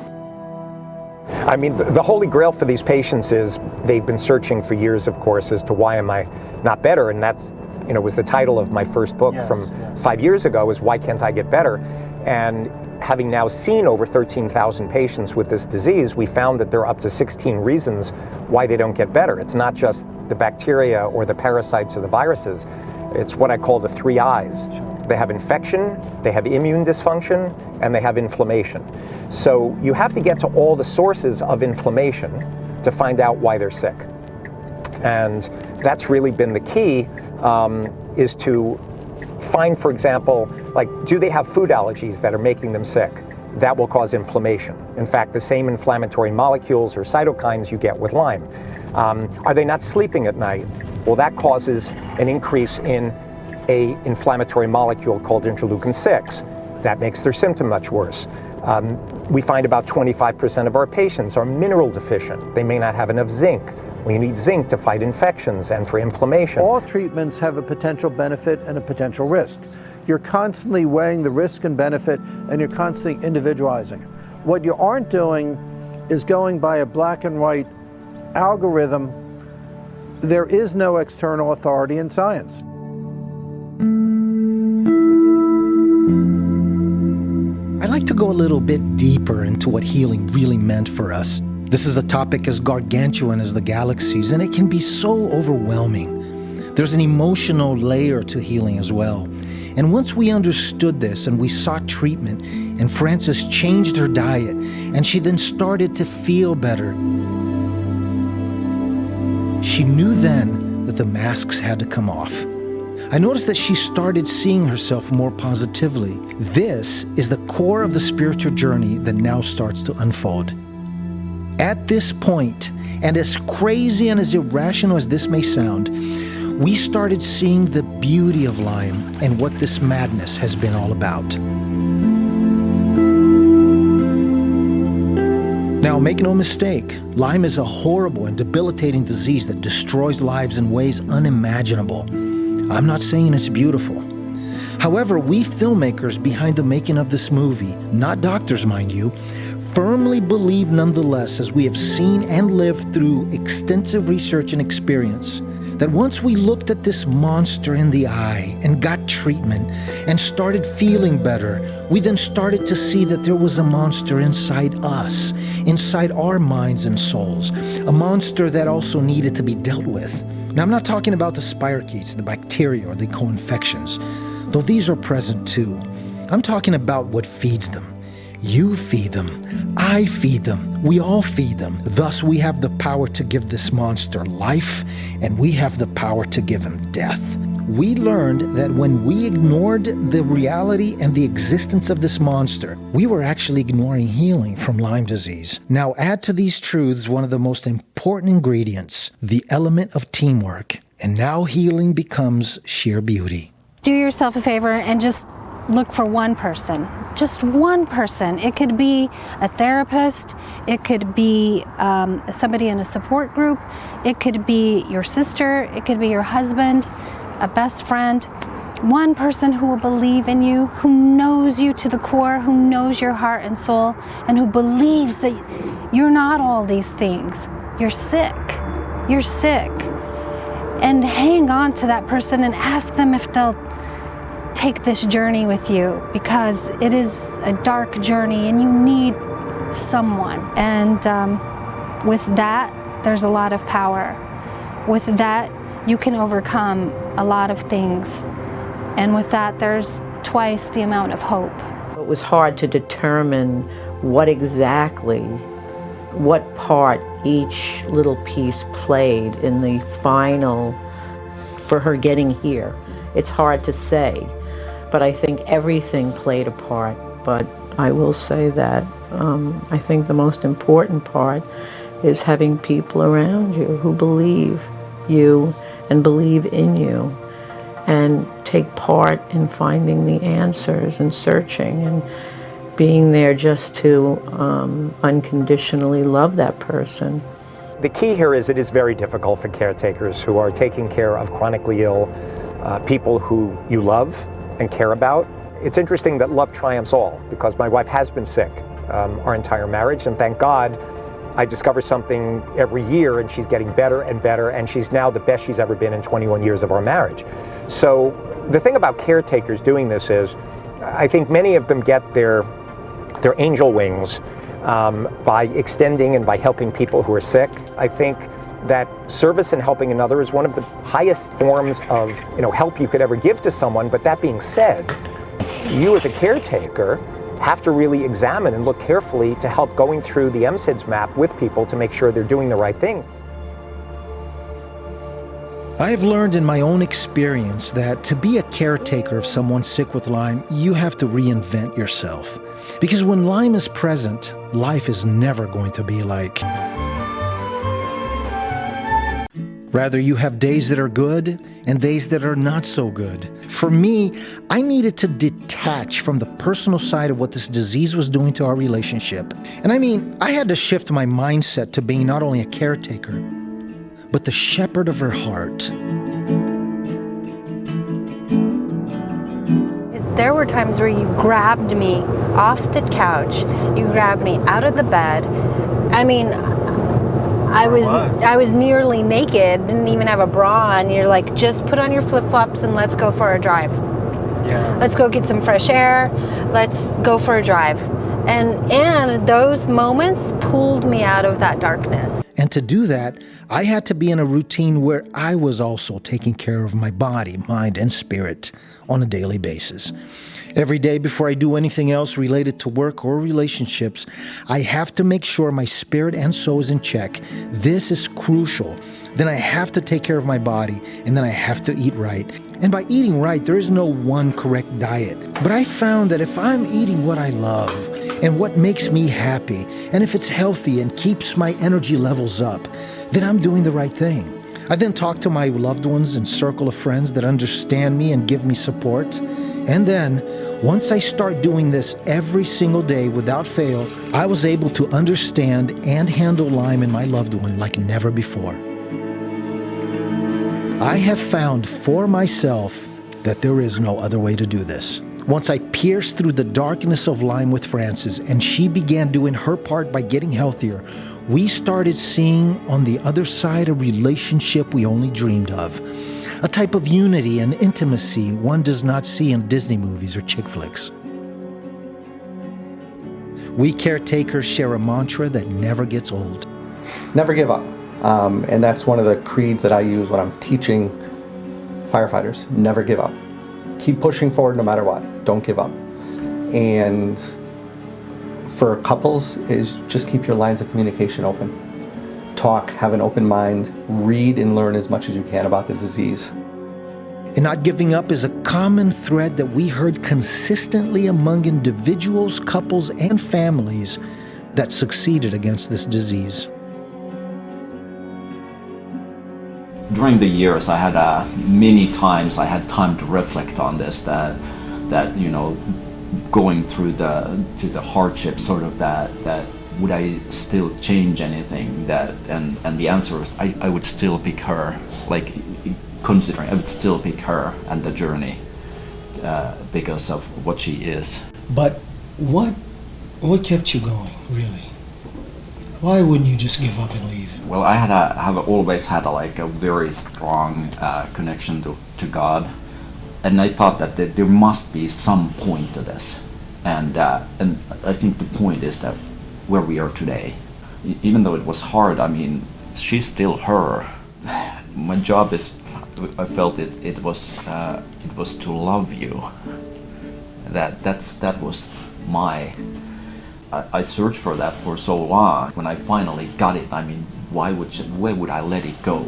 I mean, the holy grail for these patients is they've been searching for years, of course, as to why am I not better, and that's, you know, was the title of my first book from 5 years ago, is Why Can't I Get Better? And having now seen over 13,000 patients with this disease, we found that there are up to 16 reasons why they don't get better. It's not just the bacteria or the parasites or the viruses. It's what I call the 3 I's. They have infection, they have immune dysfunction, and they have inflammation. So you have to get to all the sources of inflammation to find out why they're sick. And that's really been the key, is to find, for example, like, do they have food allergies that are making them sick? That will cause inflammation. In fact, the same inflammatory molecules or cytokines you get with Lyme. Are they not sleeping at night? Well, that causes an increase in a inflammatory molecule called interleukin-6. That makes their symptom much worse. We find about 25% of our patients are mineral deficient. They may not have enough zinc. We need zinc to fight infections and for inflammation. All treatments have a potential benefit and a potential risk. You're constantly weighing the risk and benefit, and you're constantly individualizing. What you aren't doing is going by a black and white algorithm. There is no external authority in science. I'd like to go a little bit deeper into what healing really meant for us. This is a topic as gargantuan as the galaxies, and it can be so overwhelming. There's an emotional layer to healing as well. And once we understood this and we sought treatment, and Frances changed her diet, and she then started to feel better, she knew then that the masks had to come off. I noticed that she started seeing herself more positively. This is the core of the spiritual journey that now starts to unfold. At this point, and as crazy and as irrational as this may sound, we started seeing the beauty of Lyme and what this madness has been all about. Now, make no mistake, Lyme is a horrible and debilitating disease that destroys lives in ways unimaginable. I'm not saying it's beautiful. However, we filmmakers behind the making of this movie, not doctors mind you, firmly believe nonetheless, as we have seen and lived through extensive research and experience, that once we looked at this monster in the eye and got treatment and started feeling better, we then started to see that there was a monster inside us, inside our minds and souls, a monster that also needed to be dealt with. Now, I'm not talking about the spirochetes, the bacteria, or the co-infections, though these are present too. I'm talking about what feeds them. You feed them, I feed them, we all feed them. Thus, we have the power to give this monster life, and we have the power to give him death. We learned that when we ignored the reality and the existence of this monster, we were actually ignoring healing from Lyme disease. Now, add to these truths one of the most important ingredients, the element of teamwork, and now healing becomes sheer beauty. Do yourself a favor and just look for one person, just one person. It could be a therapist, it could be somebody in a support group, it could be your sister, it could be your husband, a best friend, one person who will believe in you, who knows you to the core, who knows your heart and soul, and who believes that you're not all these things. You're sick. You're sick. And hang on to that person and ask them if they'll take this journey with you, because it is a dark journey and you need someone. And with that, there's a lot of power. With that, you can overcome a lot of things. And with that, there's twice the amount of hope. It was hard to determine what part each little piece played in the final, for her getting here. It's hard to say, but I think everything played a part. But I will say that I think the most important part is having people around you who believe you and believe in you and take part in finding the answers and searching and being there just to unconditionally love that person. The key here is it is very difficult for caretakers who are taking care of chronically ill people who you love and care about. It's interesting that love triumphs all, because my wife has been sick our entire marriage, and thank God I discover something every year and she's getting better and better, and she's now the best she's ever been in 21 years of our marriage. So the thing about caretakers doing this is, I think many of them get their angel wings by extending and by helping people who are sick. I think that service and helping another is one of the highest forms of help you could ever give to someone. But that being said, you as a caretaker have to really examine and look carefully to help going through the MSIDS map with people to make sure they're doing the right thing. I have learned in my own experience that to be a caretaker of someone sick with Lyme, you have to reinvent yourself. Because when Lyme is present, life is never going to be like. Rather, you have days that are good and days that are not so good. For me, I needed to detach from the personal side of what this disease was doing to our relationship. And I had to shift my mindset to being not only a caretaker, but the shepherd of her heart. There were times where you grabbed me off the couch, you grabbed me out of the bed. I was nearly naked, didn't even have a bra on. You're like, just put on your flip-flops and let's go for a drive. Yeah. Let's go get some fresh air. Let's go for a drive. And those moments pulled me out of that darkness. And to do that, I had to be in a routine where I was also taking care of my body, mind, and spirit on a daily basis. Every day before I do anything else related to work or relationships, I have to make sure my spirit and soul is in check. This is crucial. Then I have to take care of my body, and then I have to eat right. And by eating right, there is no one correct diet. But I found that if I'm eating what I love and what makes me happy, and if it's healthy and keeps my energy levels up, then I'm doing the right thing. I then talk to my loved ones and circle of friends that understand me and give me support. And then, once I start doing this every single day without fail, I was able to understand and handle Lyme in my loved one like never before. I have found for myself that there is no other way to do this. Once I pierced through the darkness of Lyme with Frances, and she began doing her part by getting healthier, we started seeing on the other side a relationship we only dreamed of. A type of unity and intimacy one does not see in Disney movies or chick flicks. We caretakers share a mantra that never gets old. Never give up. And that's one of the creeds that I use when I'm teaching firefighters. Never give up. Keep pushing forward no matter what. Don't give up. And for couples is just keep your lines of communication open. Talk, have an open mind, read and learn as much as you can about the disease. And not giving up is a common thread that we heard consistently among individuals, couples, and families that succeeded against this disease. During the years, I had many times I had time to reflect on this. That going through the hardship, sort of that would I still change anything? And the answer is I would still pick her. Like considering I would still pick her and the journey because of what she is. But what kept you going, really? Why wouldn't you just give up and leave? Well, I have always had a very strong connection to God, and I thought that there must be some point to this, and I think the point is that where we are today, even though it was hard, she's still her. My job is, I felt it was to love you. That was my. I searched for that for so long. When I finally got it, why would I let it go?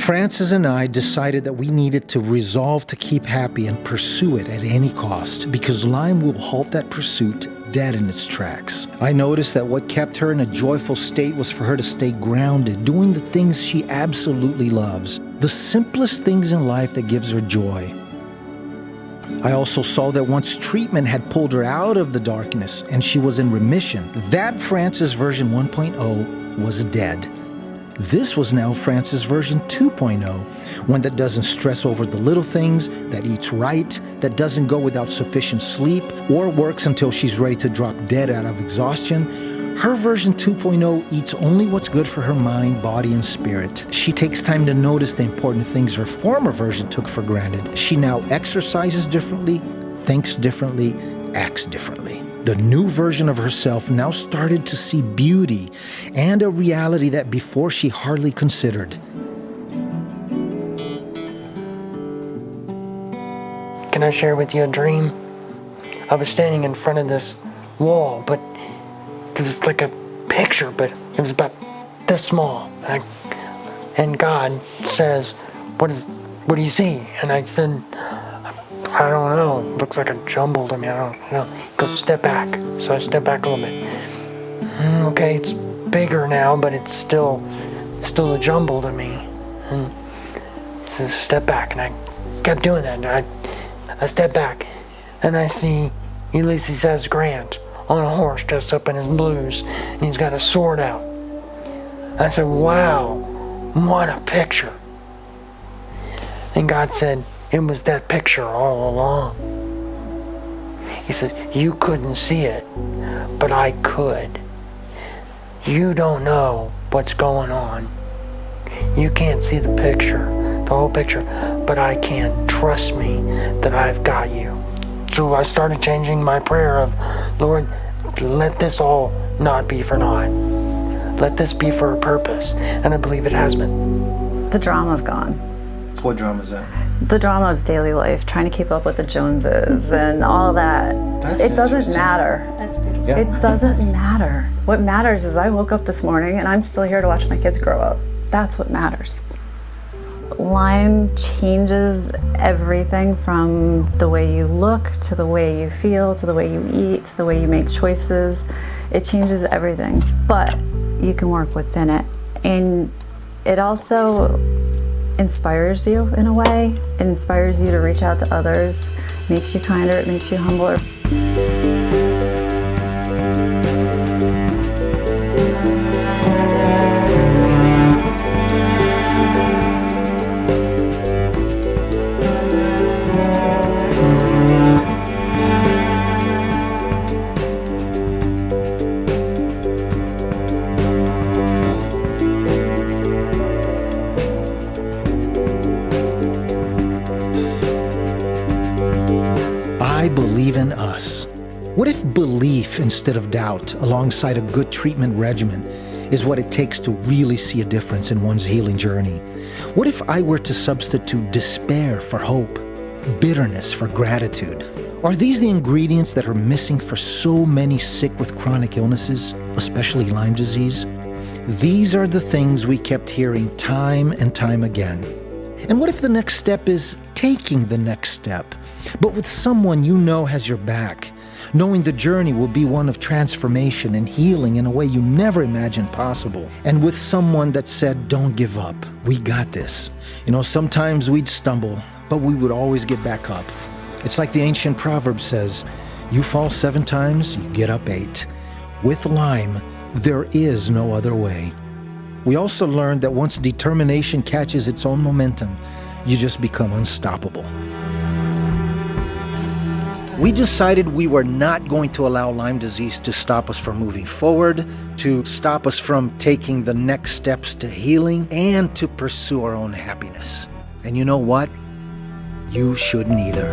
Frances and I decided that we needed to resolve to keep happy and pursue it at any cost, because Lyme will halt that pursuit dead in its tracks. I noticed that what kept her in a joyful state was for her to stay grounded, doing the things she absolutely loves, the simplest things in life that gives her joy. I also saw that once treatment had pulled her out of the darkness and she was in remission, that Frances version 1.0 was dead. This was now Frances version 2.0, one that doesn't stress over the little things, that eats right, that doesn't go without sufficient sleep, or works until she's ready to drop dead out of exhaustion. Her version 2.0 eats only what's good for her mind, body, and spirit. She takes time to notice the important things her former version took for granted. She now exercises differently, thinks differently, acts differently. The new version of herself now started to see beauty and a reality that before she hardly considered. Can I share with you a dream? I was standing in front of this wall, but it was like a picture, but it was about this small. And God says, what do you see? And I said, I don't know. It looks like a jumble to me. I don't know. He goes, step back. So I step back a little bit. Okay, it's bigger now, but it's still a jumble to me. And he says, step back. And I kept doing that. And I step back, and I see Ulysses S. Grant on a horse dressed up in his blues, and he's got a sword out. I said, wow, what a picture. And God said, it was that picture all along. He said, you couldn't see it, but I could. You don't know what's going on. You can't see the picture, the whole picture, but I can. Trust me that I've got you. So I started changing my prayer of, Lord, let this all not be for naught. Let this be for a purpose. And I believe it has been. The drama's gone. What drama is that? The drama of daily life, trying to keep up with the Joneses and all that. It doesn't matter. That's beautiful. Yeah. It doesn't matter. What matters is I woke up this morning and I'm still here to watch my kids grow up. That's what matters. Lyme changes everything from the way you look, to the way you feel, to the way you eat, to the way you make choices. It changes everything, but you can work within it. And it also inspires you in a way. It inspires you to reach out to others, makes you kinder, it makes you humbler. I believe in us. What if belief instead of doubt, alongside a good treatment regimen, is what it takes to really see a difference in one's healing journey? What if I were to substitute despair for hope, bitterness for gratitude? Are these the ingredients that are missing for so many sick with chronic illnesses, especially Lyme disease? These are the things we kept hearing time and time again. And what if the next step is taking the next step, but with someone you know has your back, knowing the journey will be one of transformation and healing in a way you never imagined possible, and with someone that said, don't give up, we got this. You know, sometimes we'd stumble, but we would always get back up. It's like the ancient proverb says, you fall 7 times, you get up 8. With Lyme, there is no other way. We also learned that once determination catches its own momentum, you just become unstoppable. We decided we were not going to allow Lyme disease to stop us from moving forward, to stop us from taking the next steps to healing, and to pursue our own happiness. And you know what? You shouldn't either.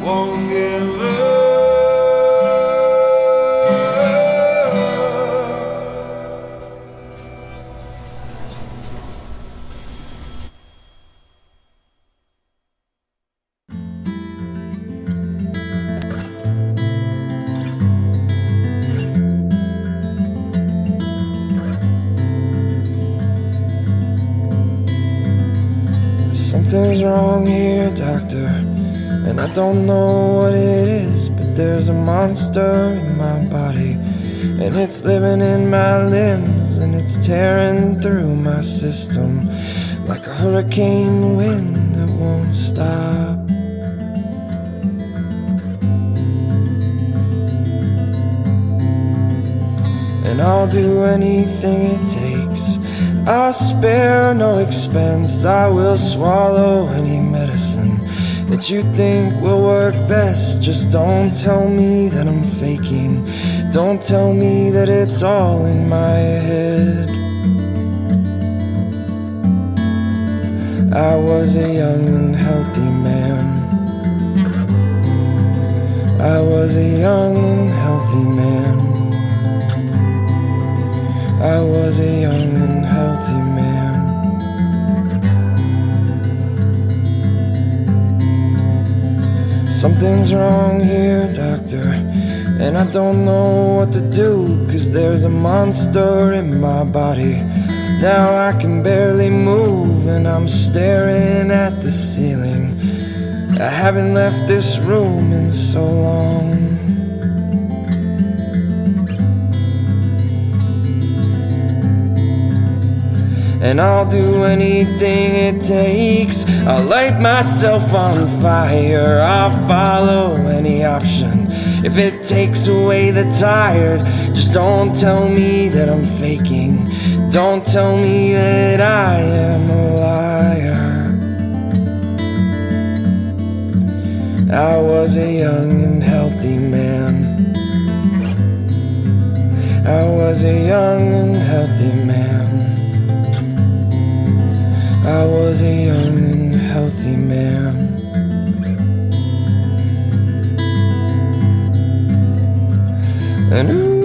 won't give up. Something's wrong here, doctor, and I don't know what it is, but there's a monster in my body, and it's living in my limbs, and it's tearing through my system like a hurricane wind that won't stop. And I'll do anything it takes, I'll spare no expense, I will swallow any medicine that you think will work best. Just don't tell me that I'm faking, don't tell me that it's all in my head. I was a young and healthy man, I was a young and healthy man, I was a young and healthy man. Something's wrong here, doctor, and I don't know what to do, 'cause there's a monster in my body. Now I can barely move, and I'm staring at the ceiling. I haven't left this room in so long. And I'll do anything it takes, I'll light myself on fire, I'll follow any option if it takes away the tired. Just don't tell me that I'm faking, don't tell me that I am a liar. I was a young and healthy man, I was a young and healthy man, I was a young and healthy man. And ooh,